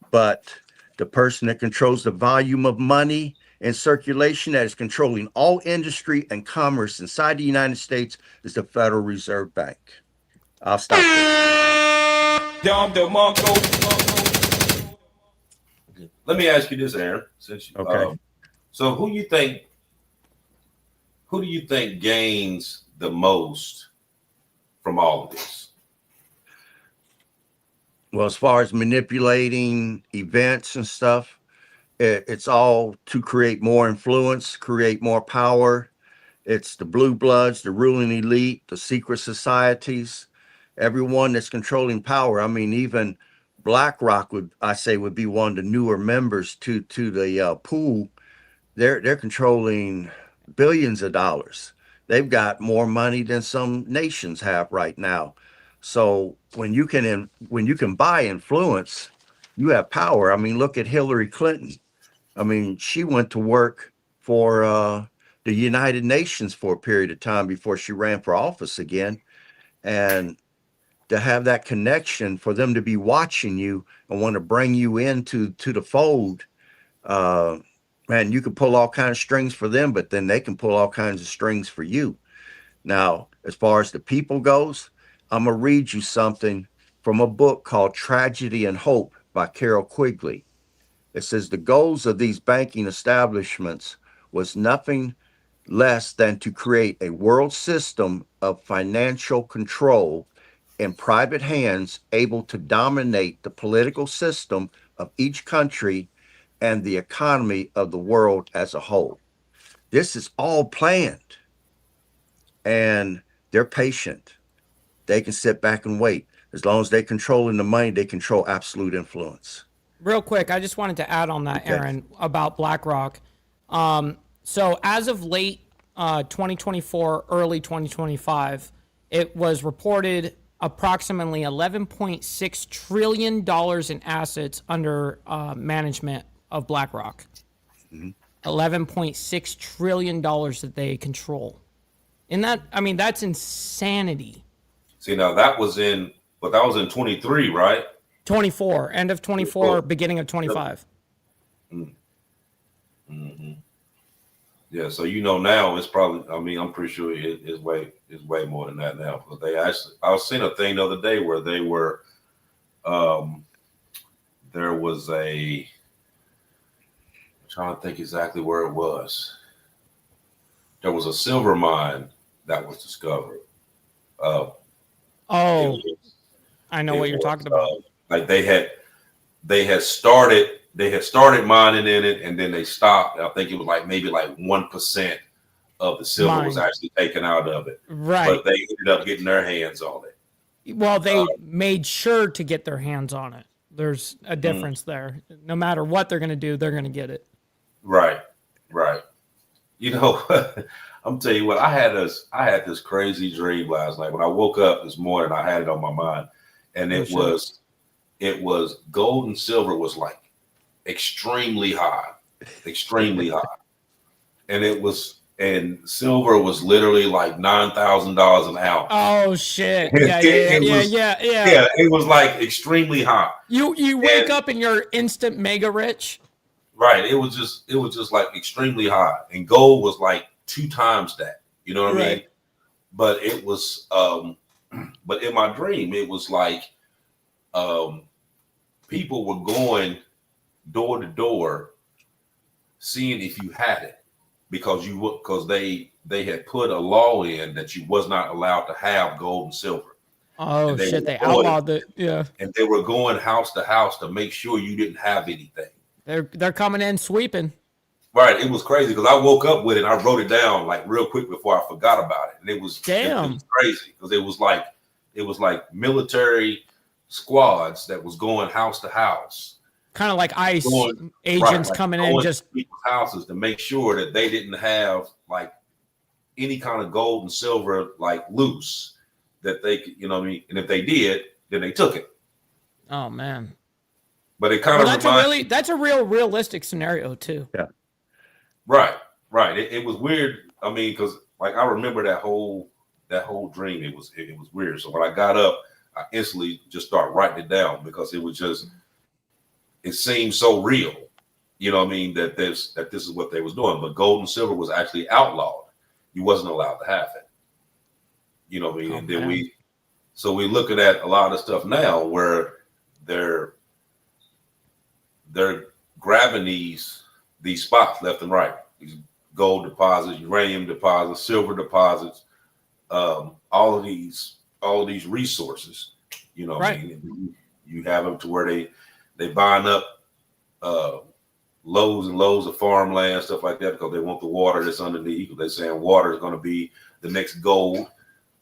but the person that controls the volume of money in circulation, that is controlling all industry and commerce inside the United States, is the Federal Reserve Bank. I'll stop there. Let me ask you this, Aaron. Okay. So who do you think gains the most from all of this? Well, as far as manipulating events and stuff, it's all to create more influence, create more power. It's the blue bloods, the ruling elite, the secret societies, everyone that's controlling power. I mean, even BlackRock would be one of the newer members to the pool. They're controlling billions of dollars. They've got more money than some nations have right now. So when you can buy influence, you have power. I mean, look at Hillary Clinton. I mean, she went to work for the United Nations for a period of time before she ran for office again. And to have that connection, for them to be watching you and want to bring you into the fold, man, you can pull all kinds of strings for them, but then they can pull all kinds of strings for you. Now, as far as the people goes, I'm going to read you something from a book called Tragedy and Hope by Carol Quigley. It says the goals of these banking establishments was nothing less than to create a world system of financial control in private hands, able to dominate the political system of each country and the economy of the world as a whole. This is all planned, and they're patient. They can sit back and wait. As long as they're controlling the money, they control absolute influence. Real quick, I just wanted to add on that, Okay. Aaron, about BlackRock. So as of late 2024, early 2025, it was reported approximately $11.6 trillion in assets under management of BlackRock. Mm-hmm. $11.6 trillion that they control. And that's insanity. See, now that was in 23, right? 24, end of 24, beginning of 25. Mm-hmm. Yeah, so now it's probably. I'm pretty sure it's way more than that now. But I was seeing a thing the other day where they were, there was a trying to think exactly where it was. There was a silver mine that was discovered. Uh, it Oh, was, I know it what you're was talking about. like they had started mining in it, and then they stopped. I think it was like maybe like 1% of the silver was Mine. actually taken out of it, Right. but they ended up getting their hands on it. Well, Uh, they made sure to get their hands on it. There's a mm, difference there. No matter what they're going to do, they're going to get it. right, right. You know, I'm telling you what, I had this crazy dream last night. When I woke up this morning, I had it on my mind, and Oh, it was gold and silver was like extremely high, extremely high. And silver was literally like $9,000 an ounce. Oh shit. It, Yeah, it, yeah, it yeah, was yeah, yeah. yeah, it was like extremely high. You wake And up and you're instant mega rich. right, it was just like extremely high. And gold was like 2 times that. You know what I mean? Right. But it was but in my dream, it was like um people were going door to door seeing if you had it because they had put a law in that you was not allowed to have gold and silver. Oh And they shit, were they going outlawed it. Yeah. and they were going house to house to make sure you didn't have anything. They're coming in sweeping. Right. It was crazy because I woke up with it and I wrote it down like real quick before I forgot about it. And it was Damn. crazy because it was like military squads that was going house to house, Kind of like ICE going agents like coming in going just to people's houses to make sure that they didn't have like any kind of gold and silver like loose that they could, what I mean? And if they did, then they took it. oh man. But it kind Well, of that's a real realistic scenario too. Yeah. right. It was weird. I mean, because like I remember that whole dream. It was weird. So when I got up, I instantly just started writing it down because it seemed so real. You know what I mean? That this is what they was doing. But gold and silver was actually outlawed. You wasn't allowed to have it. You know what I mean? Oh, And then man. we're looking at a lot of stuff now where they're grabbing these spots left and right. These gold deposits, uranium deposits, silver deposits, all of these resources. You know what I Right. mean? You have them to where they buying up loads and loads of farmland, stuff like that, because they want the water that's underneath. They're saying water is going to be the next gold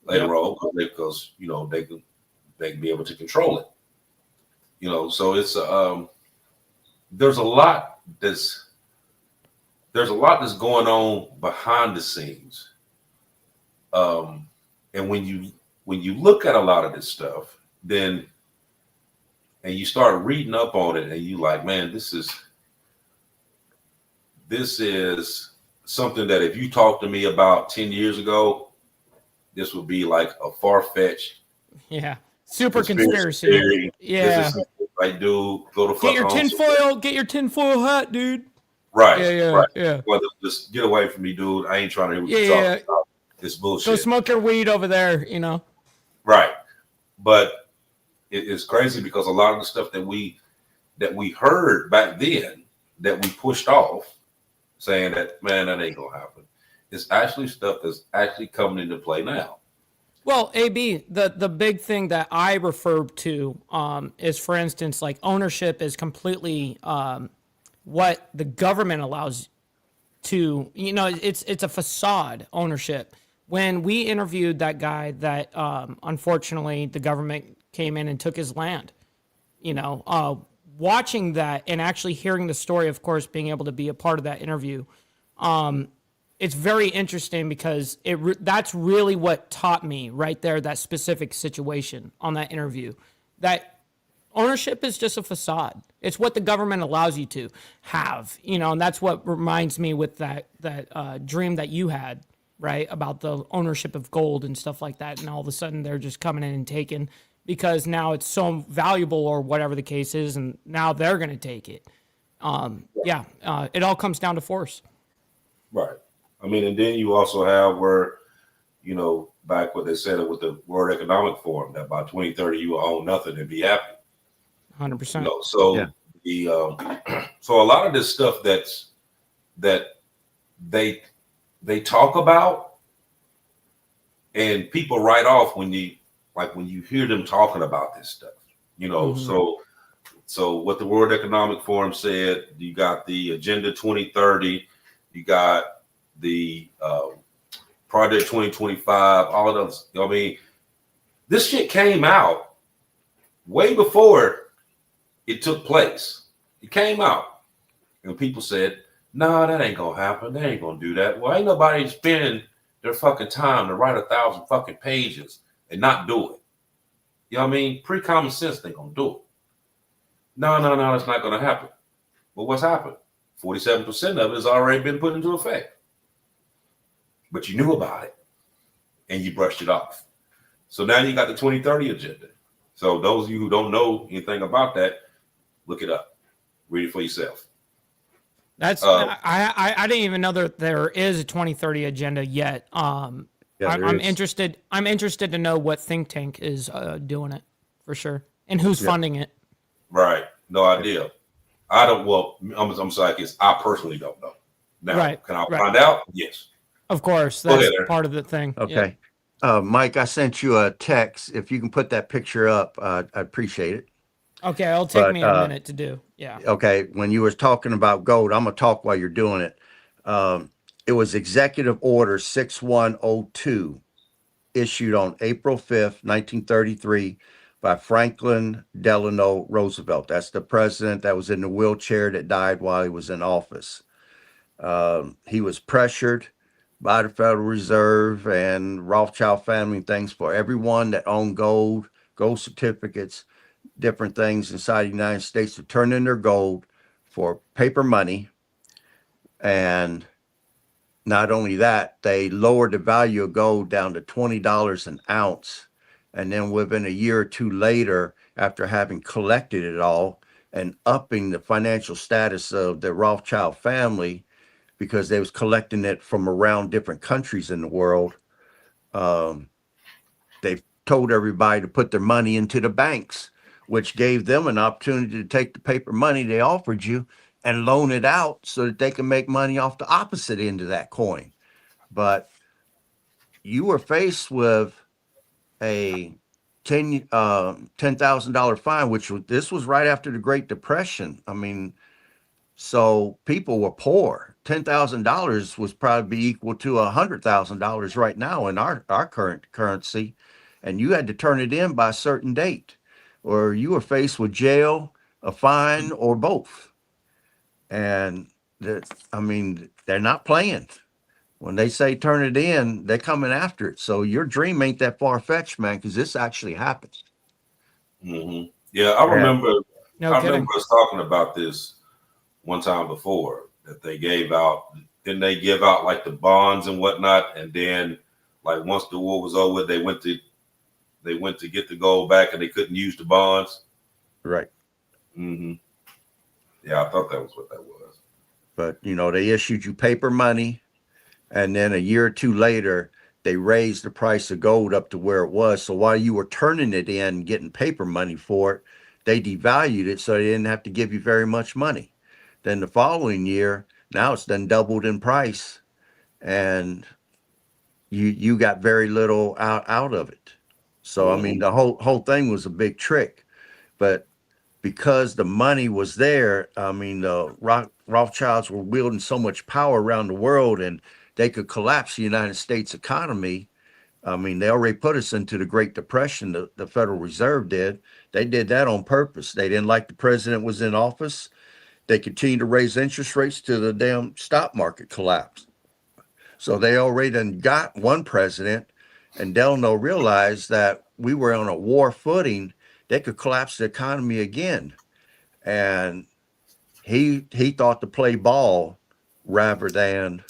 later on because they can be able to control it. So it's there's a lot that's going on behind the scenes. And when you look at a lot of this stuff, then and you start reading up on it, and you like, man, this is something that if you talked to me about 10 years ago, this would be like a far-fetched Yeah. Super conspiracy. theory. Yeah. This is like, dude, go to fuck Get your home. tinfoil hat, dude. Right, Yeah. right. Yeah. Well, just get away from me, dude. I ain't trying to hear what Yeah, you're yeah. talking about. It's Go bullshit. smoke your weed over there, Right. But it's crazy because a lot of the stuff that we heard back then that we pushed off, saying that, man, that ain't gonna happen, it's actually stuff that's actually coming into play now. Well, AB, the big thing that I refer to is, for instance, like ownership is completely what the government allows to, it's a facade ownership. When we interviewed that guy that unfortunately the government came in and took his land, watching that and actually hearing the story, of course, being able to be a part of that interview, it's very interesting because that's really what taught me right there, that specific situation on that interview, that ownership is just a facade. It's what the government allows you to have, and that's what reminds me with that dream that you had, right, about the ownership of gold and stuff like that. And all of a sudden they're just coming in and taking because now it's so valuable or whatever the case is. And now they're going to take it. It all comes down to force. Right. I mean, and then you also have where, back what they said with the World Economic Forum, that by 2030 you will own nothing and be happy. 100%. So Yeah. so a lot of this stuff that's that they talk about, and people write off when you hear them talking about this stuff. So what the World Economic Forum said, you got the Agenda 2030, you got the Project 2025, all of those. I mean, this shit came out way before it took place. It came out, and people said, "No, that ain't gonna happen. They ain't gonna do that." Well, ain't nobody spending their fucking time to write 1,000 fucking pages and not do it. You know what I mean? Pretty common sense, they gonna do it. No, it's not gonna happen. But what's happened? 47% of it has already been put into effect. But you knew about it and you brushed it off. So now you got the 2030 agenda. So those of you who don't know anything about that, look it up. Read it for yourself. That's I didn't even know that there is a 2030 agenda yet. I'm interested. I'm interested to know what think tank is doing it for sure, and who's funding it. Right. No idea. I don't. Well, I'm sorry. I personally don't know. Now, can I find out? Yes. Of course, that's part of the thing. Okay. Mike, I sent you a text. If you can put that picture up, I'd appreciate it. Okay, it'll take me a minute to do. Yeah. Okay. When you were talking about gold, I'm gonna talk while you're doing it. It was Executive Order 6102, issued on April 5th, 1933, by Franklin Delano Roosevelt. That's the president that was in the wheelchair that died while he was in office. He was pressured by the Federal Reserve and Rothschild family and things for everyone that owned gold certificates, different things inside the United States to turn in their gold for paper money. And not only that, they lowered the value of gold down to $20 an ounce. And then within a year or two later, after having collected it all and upping the financial status of the Rothschild family, because they was collecting it from around different countries in the world, they told everybody to put their money into the banks, which gave them an opportunity to take the paper money they offered you and loan it out so that they can make money off the opposite end of that coin. But you were faced with a $10,000 fine, this was right after the Great Depression. I mean, so people were poor. $10,000 was probably equal to $100,000 right now in our current currency, and you had to turn it in by a certain date, or you were faced with jail, a fine, or both. And they're not playing. When they say turn it in, they're coming after it. So your dream ain't that far-fetched, man, because this actually happens. Mm-hmm. Yeah, I remember. No I kidding. remember us talking about this one time before, that they gave out. Didn't they give out like the bonds and whatnot? And then, like, once the war was over, they went to get the gold back, and they couldn't use the bonds. Right. Mm-hmm. Yeah, I thought that was what that was. But they issued you paper money, and then a year or two later, they raised the price of gold up to where it was. So while you were turning it in, getting paper money for it, they devalued it so they didn't have to give you very much money. Then the following year, now it's done doubled in price, and you got very little out of it. So I mean, the whole thing was a big trick. But because the money was there, I mean, the Rothschilds were wielding so much power around the world, and they could collapse the United States economy. I mean, they already put us into the Great Depression. The Federal Reserve did. They did that on purpose. They didn't like the president was in office. They continued to raise interest rates till the damn stock market collapsed. So they already done got one president, and Delano realized that we were on a war footing. They could collapse the economy again. And he thought to play ball rather than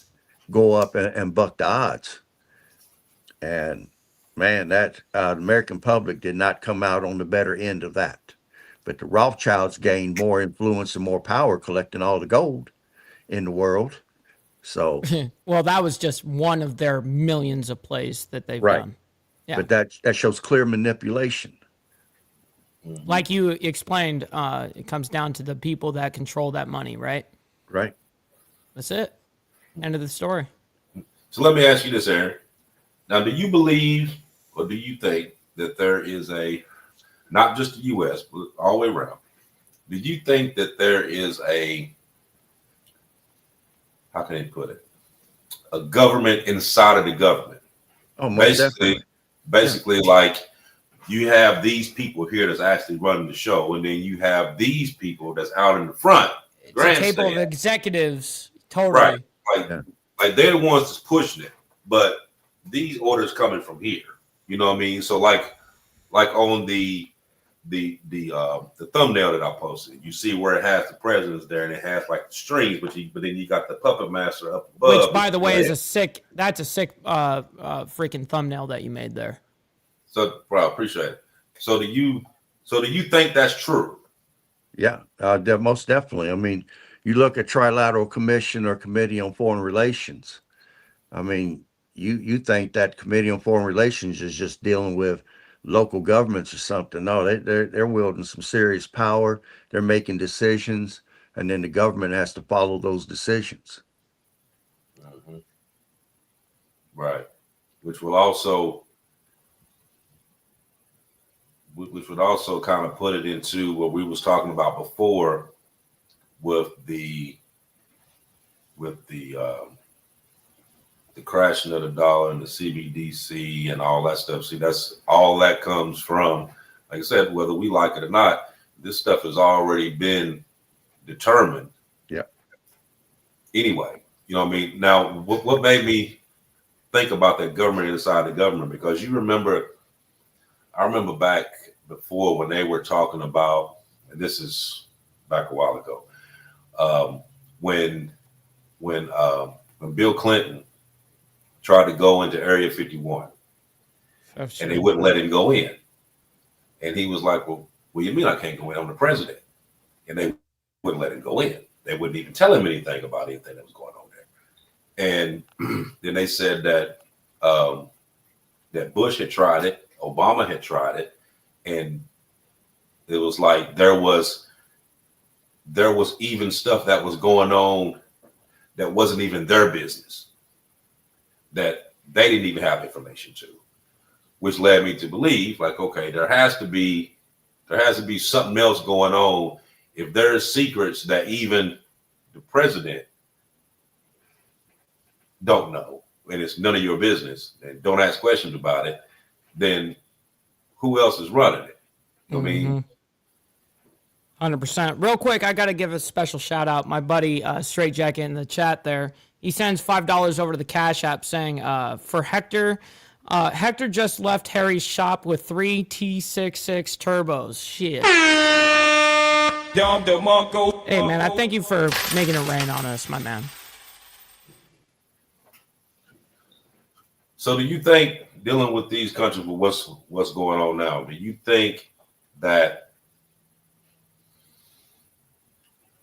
go up and buck the odds. And man, that American public did not come out on the better end of that. But the Rothschilds gained more influence and more power collecting all the gold in the world. So, well, that was just one of their millions of plays that they've done. Yeah. But that shows clear manipulation. Like you explained, it comes down to the people that control that money, right? Right. That's it. End of the story. So let me ask you this, Aaron. Now, do you believe or do you think that there is not just the U.S., but all the way around, do you think that there is how can I put it, a government inside of the government? Oh, most definitely. Basically, like you have these people here that's actually running the show, and then you have these people that's out in the front, It's a table of executives. Totally. Right. Like they're the ones that's pushing it, but these orders coming from here. You know what I mean? So like on the thumbnail that I posted, you see where it has the presidents there, and it has like the strings, but then you got the puppet master up above. Which, by the way, is a sick freaking thumbnail that you made there. So, bro, I appreciate it. So do you think that's true? Yeah, most definitely. I mean, you look at Trilateral Commission or Committee on Foreign Relations. I mean, you think that Committee on Foreign Relations is just dealing with local governments or something. No, they're wielding some serious power. They're making decisions, and then the government has to follow those decisions. Mm-hmm. Right, which would also kind of put it into what we was talking about before with the crashing of the dollar and the CBDC and all that stuff. See, that's all that comes from, like I said, whether we like it or not, this stuff has already been determined. Yeah. Anyway, you know what I mean? Now, what made me think about that government inside the government? Because I remember back before when they were talking about, and this is back a while ago, when Bill Clinton tried to go into Area 51, and they wouldn't let him go in, and he was like, "Well, what do you mean I can't go in? I'm the president," and they wouldn't let him go in. They wouldn't even tell him anything about anything that was going on there. And then they said that that Bush had tried it, Obama had tried it, and it was like there was even stuff that was going on that wasn't even their business, that they didn't even have information to, which led me to believe, like, okay, there has to be something else going on. If there's secrets that even the president don't know, and it's none of your business, and don't ask questions about it, then who else is running it? I mean, 100%. Real quick, I got to give a special shout out. My buddy Straight Jacket in the chat there. He sends $5 over to the Cash App saying, for Hector, Hector just left Harry's shop with 3 T66 turbos. Shit. Hey, man, I thank you for making it rain on us, my man. so do you think, dealing with these countries with what's going on now, do you think that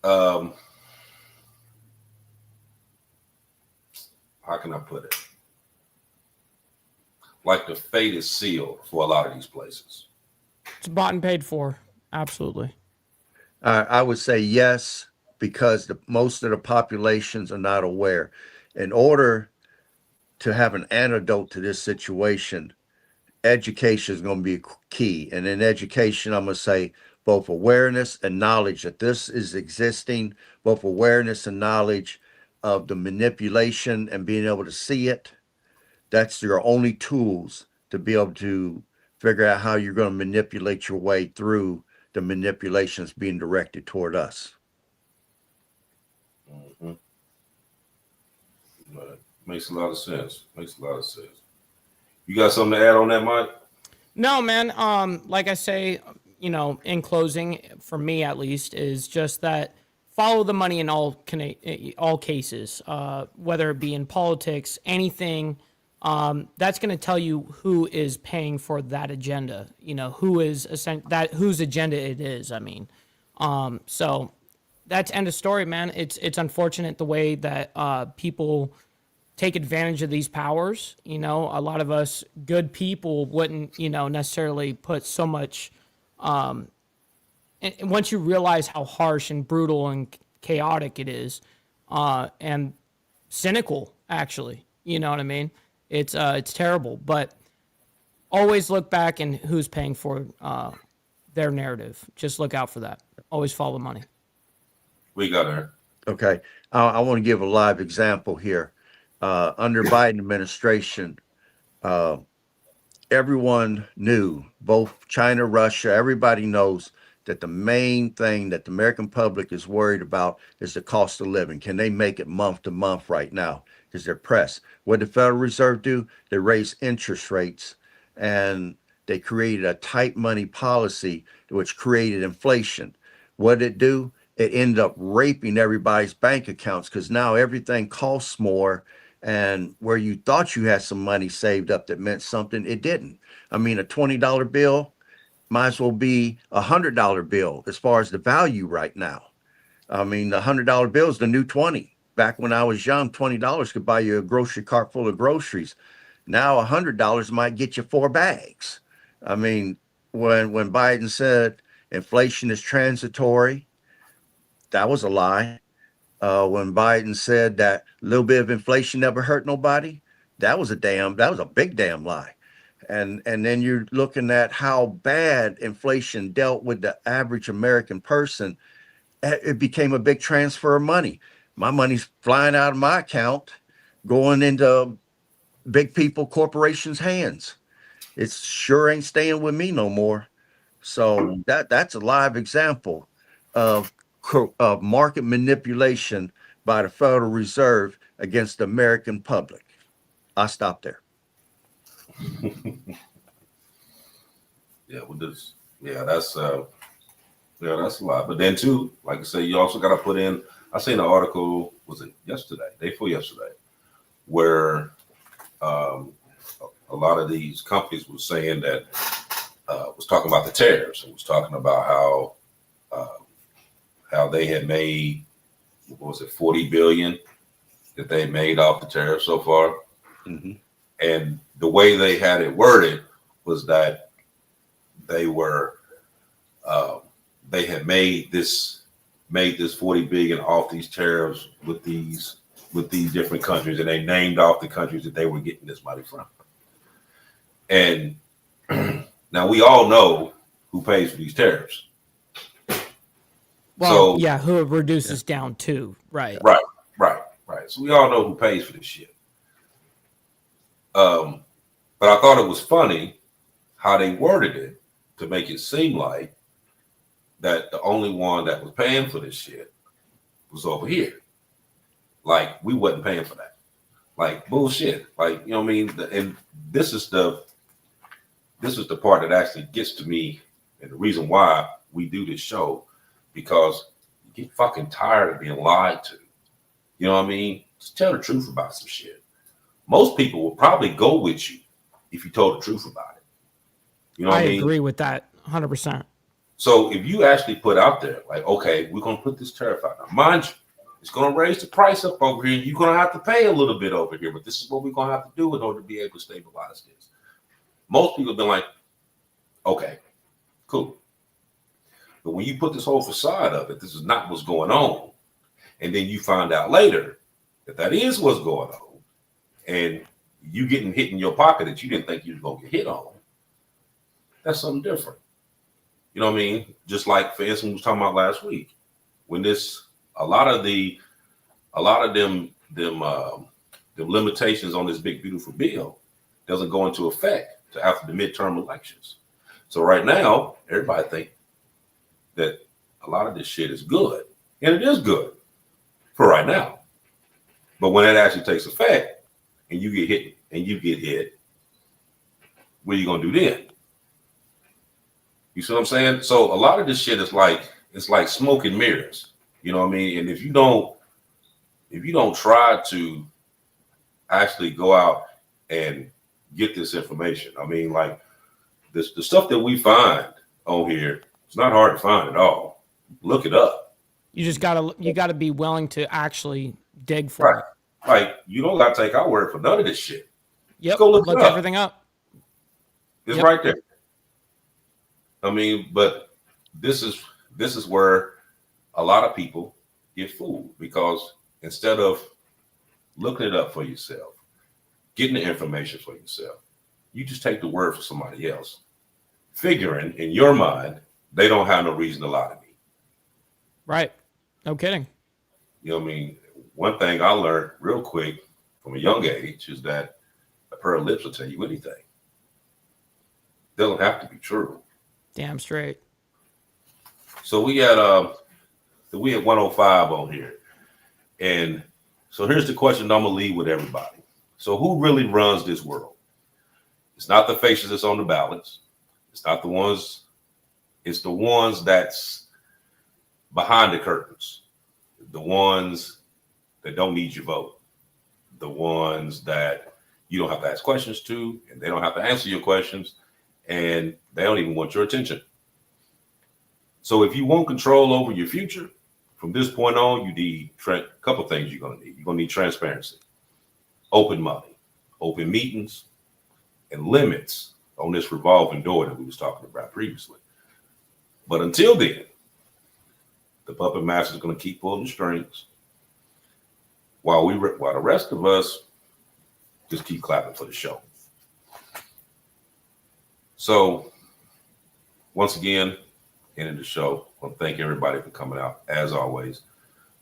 how can I put it? Like the fate is sealed for a lot of these places. It's bought and paid for. Absolutely. I would say yes, because most of the populations are not aware. In order to have an antidote to this situation, education is going to be key. And in education, I'm going to say both awareness and knowledge that this is existing, both awareness and knowledge of the manipulation and being able to see it. That's your only tools to be able to figure out how you're going to manipulate your way through the manipulations being directed toward us. Mm-hmm. Makes a lot of sense. You got something to add on that, Mike? No, man. Like I say, in closing, for me at least, is just that follow the money in all cases, whether it be in politics, anything. That's going to tell you who is paying for that agenda. Whose agenda it is. I mean, so that's end of story, man. It's unfortunate the way that people take advantage of these powers. A lot of us good people wouldn't, necessarily put so much. And once you realize how harsh and brutal and chaotic it is, and cynical, actually. You know what I mean? It's terrible, but always look back and who's paying for their narrative. Just look out for that. Always follow money. We got her. Okay. I want to give a live example here. Under Biden administration, uh, everyone knew, both China, Russia, everybody knows that the main thing that the American public is worried about is the cost of living. Can they make it month to month right now? Because they're pressed. What did the Federal Reserve do? They raised interest rates and they created a tight money policy which created inflation. What did it do? It ended up raping everybody's bank accounts because now everything costs more. And where you thought you had some money saved up that meant something, it didn't. I mean, a $20 bill might as well be a $100 bill as far as the value right now. I mean, the $100 bill is the new 20. Back when I was young, $20 could buy you a grocery cart full of groceries. Now $100 might get you 4 bags. I mean, when Biden said inflation is transitory, that was a lie. When Biden said that a little bit of inflation never hurt nobody, that was a big damn lie. And then you're looking at how bad inflation dealt with the average American person. It became a big transfer of money. My money's flying out of my account, going into big people, corporations' hands. It sure ain't staying with me no more. So that's a live example of market manipulation by the Federal Reserve against the American public. I'll stop there. Yeah, with this, that's a lot. But then too, like I say, you also got to put in. I seen an article, was it yesterday, day before yesterday, where a lot of these companies were saying that was talking about the tariffs and was talking about how they had made, what was it, 40 billion that they made off the tariffs so far. Mm-hmm. And the way they had it worded was that they were they had made this 40 billion off these tariffs with these different countries, and they named off the countries that they were getting this money from. And now we all know who pays for these tariffs. Well, so, who it reduces down to, right? Right. So we all know who pays for this shit. But I thought it was funny how they worded it to make it seem like that the only one that was paying for this shit was over here. Like we wasn't paying for that. Like bullshit. Like, you know what I mean? And this is the part that actually gets to me, and the reason why we do this show, because you get fucking tired of being lied to. You know what I mean? Just tell the truth about some shit. Most people will probably go with you if you told the truth about it. You know what I mean? I agree with that 100%. So if you actually put out there, like, okay, we're going to put this tariff out. Now, mind you, it's going to raise the price up over here. You're going to have to pay a little bit over here, but this is what we're going to have to do in order to be able to stabilize this. Most people have been like, okay, cool. But when you put this whole facade of it, this is not what's going on. And then you find out later that is what's going on. And you getting hit in your pocket that you didn't think you was going to get hit on. That's something different. You know what I mean? Just like, for instance, we was talking about last week, when a lot of them limitations on this big, beautiful bill doesn't go into effect till after the midterm elections. So right now, everybody think that a lot of this shit is good. And it is good for right now. But when it actually takes effect and you get hit, what are you going to do then? You see what I'm saying? So a lot of this shit is like, it's like smoke and mirrors. You know what I mean? And if you don't try to actually go out and get this information, I mean, like the stuff that we find on here, it's not hard to find at all. Look it up. You gotta be willing to actually dig for it. Like, you don't gotta take our word for none of this shit. Yep. Just go look everything up. It's right there. I mean, but this is where a lot of people get fooled, because instead of looking it up for yourself, getting the information for yourself. You just take the word for somebody else, figuring in your mind they don't have no reason to lie to me. Right. No kidding. You know what I mean? One thing I learned real quick from a young age is that a pair of lips will tell you anything. Doesn't have to be true. Damn straight. So we had 105 on here. And so here's the question I'm gonna leave with everybody. So who really runs this world? It's not the faces that's on the ballots. It's not the ones, it's the ones that's behind the curtains. The ones that don't need your vote. The ones that you don't have to ask questions to, and they don't have to answer your questions, and they don't even want your attention. So if you want control over your future, from this point on, you need a couple things you're going to need. You're going to need transparency, open money, open meetings, and limits on this revolving door that we was talking about previously. But until then, the puppet master is going to keep pulling the strings while the rest of us just keep clapping for the show. So once again, ending the show, I want to thank everybody for coming out. As always,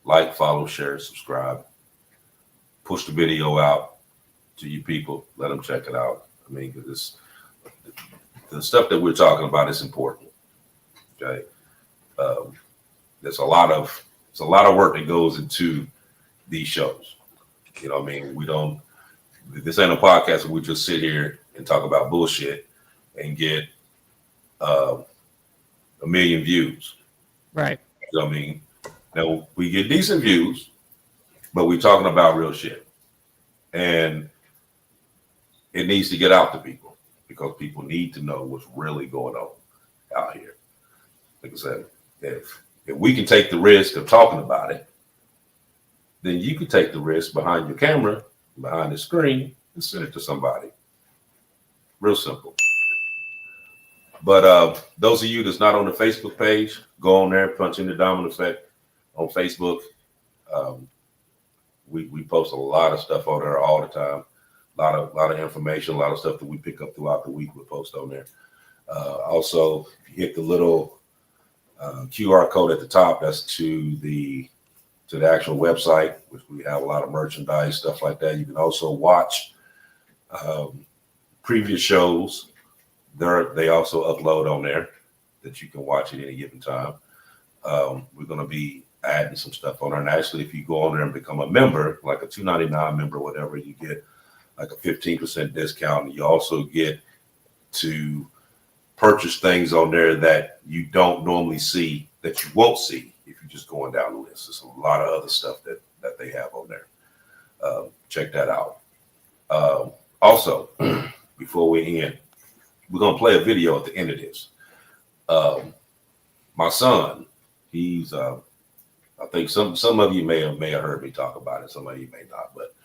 like, follow, share, subscribe, push the video out to you people. Let them check it out. I mean, because the stuff that we're talking about is important. Okay, there's a lot of work that goes into these shows. You know what I mean? This ain't a podcast where we just sit here and talk about bullshit and get 1 million views. Right. You know what I mean? Now we get decent views, but we're talking about real shit. And it needs to get out to people because people need to know what's really going on out here. Like I said, if we can take the risk of talking about it, then you can take the risk behind your camera, behind the screen, and send it to somebody. Real simple. But those of you that's not on the Facebook page, go on there, punch in the Dominant Effect on Facebook. We post a lot of stuff on there all the time. A lot of information, a lot of stuff that we pick up throughout the week. We post on there. Also, if you hit the little QR code at the top, that's to the actual website, which we have a lot of merchandise, stuff like that. You can also watch previous shows. They also upload on there that you can watch at any given time. We're going to be adding some stuff on there. And actually, if you go on there and become a member, like a $2.99 member, whatever, you get like a 15% discount. And you also get to purchase things on there that you don't normally see, that you won't see if you're just going down the list. There's a lot of other stuff that they have on there. Check that out. Also, before we end, we're going to play a video at the end of this. My son, he's, I think some of you may have heard me talk about it. Some of you may not, but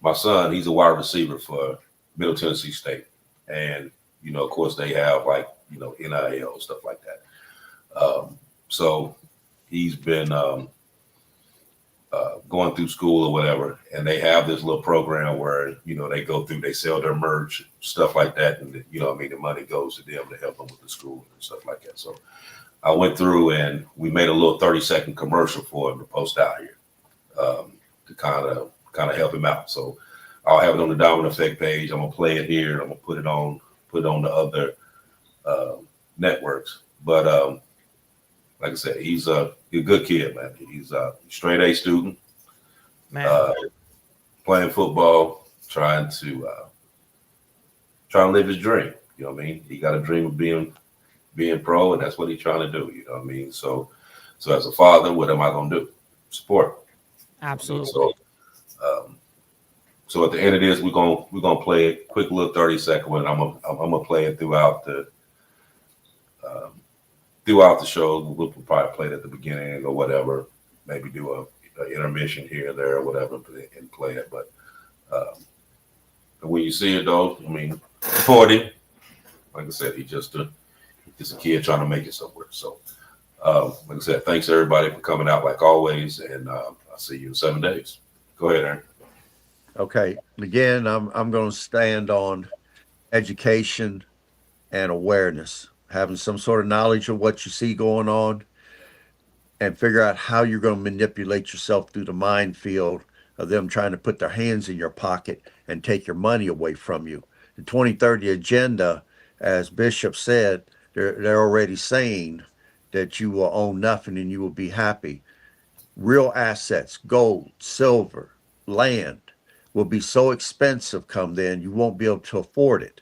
my son, he's a wide receiver for Middle Tennessee State. And, you know, of course they have like, you know, NIL, stuff like that. So he's been going through school or whatever, and they have this little program where, you know, they sell their merch, stuff like that. And, you know, I mean, the money goes to them to help them with the school and stuff like that. So I went through and we made a little 30-second commercial for him to post out here to kind of help him out. So I'll have it on the Dominant Effect page. I'm gonna play it here. I'm gonna put it on the other networks. But like I said, he's a good kid, man. He's a straight A student, Man. Playing football, trying to live his dream. You know what I mean? He got a dream of being pro, and that's what he's trying to do. You know what I mean? So as a father, what am I gonna do? Support. Absolutely. So at the end of this, we're gonna play a quick little 30-second one. I'm gonna play it throughout the show. We'll probably play it at the beginning or whatever. Maybe do a intermission here or there or whatever and play it. But when you see it though, I mean, support him. Like I said, he's just a kid trying to make it somewhere. So like I said, thanks everybody for coming out like always, and I'll see you in 7 days. Go ahead, Aaron. Okay. Again, I'm going to stand on education and awareness, having some sort of knowledge of what you see going on, and figure out how you're going to manipulate yourself through the minefield of them trying to put their hands in your pocket and take your money away from you. The 2030 agenda, as Bishop said, they're already saying that you will own nothing and you will be happy. Real assets, gold, silver, land, will be so expensive come then you won't be able to afford it.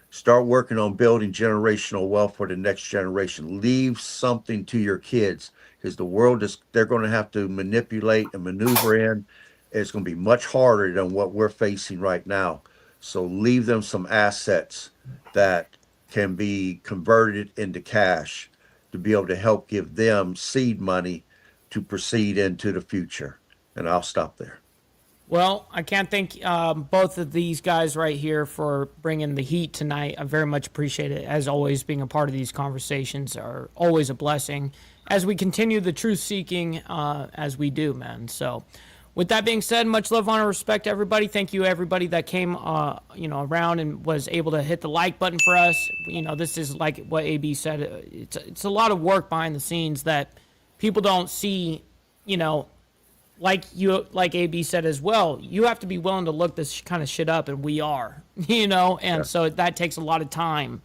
Start working on building generational wealth for the next generation. Leave something to your kids, because the world is, they're going to have to manipulate and maneuver in. It's going to be much harder than what we're facing right now. So leave them some assets that can be converted into cash to be able to help give them seed money to proceed into the future. And I'll stop there. Well, I can't thank both of these guys right here for bringing the heat tonight. I very much appreciate it. As always, being a part of these conversations are always a blessing as we continue the truth seeking as we do, man. So with that being said, much love, honor, respect to everybody. Thank you, everybody that came around and was able to hit the like button for us. This is like what AB said. It's a lot of work behind the scenes that people don't see, like AB said as well, you have to be willing to look this kind of shit up, and we are, so that takes a lot of time.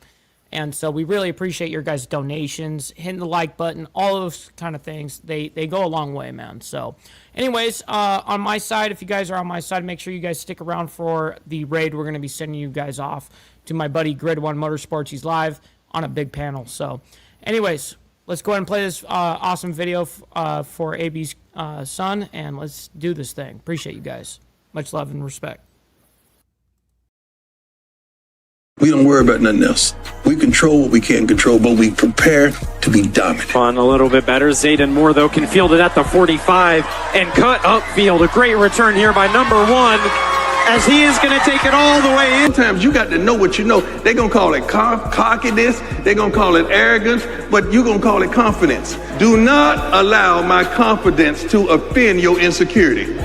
And so we really appreciate your guys' donations, hitting the like button, all those kind of things. They go a long way, man. So anyways, on my side, if you guys are on my side, make sure you guys stick around for the raid. We're going to be sending you guys off to my buddy Grid One Motorsports. He's live on a big panel. So anyways, let's go ahead and play this awesome video for AB's son, and let's do this thing. Appreciate you guys. Much love and respect. We don't worry about nothing else. We control what we can't control, but we prepare to be dominant. On a little bit better. Zayden Moore, though, can field it at the 45 and cut upfield. A great return here by number 1 as he is going to take it all the way in. Sometimes you got to know what you know. They're going to call it cockiness. They're going to call it arrogance, but you're going to call it confidence. Do not allow my confidence to offend your insecurity.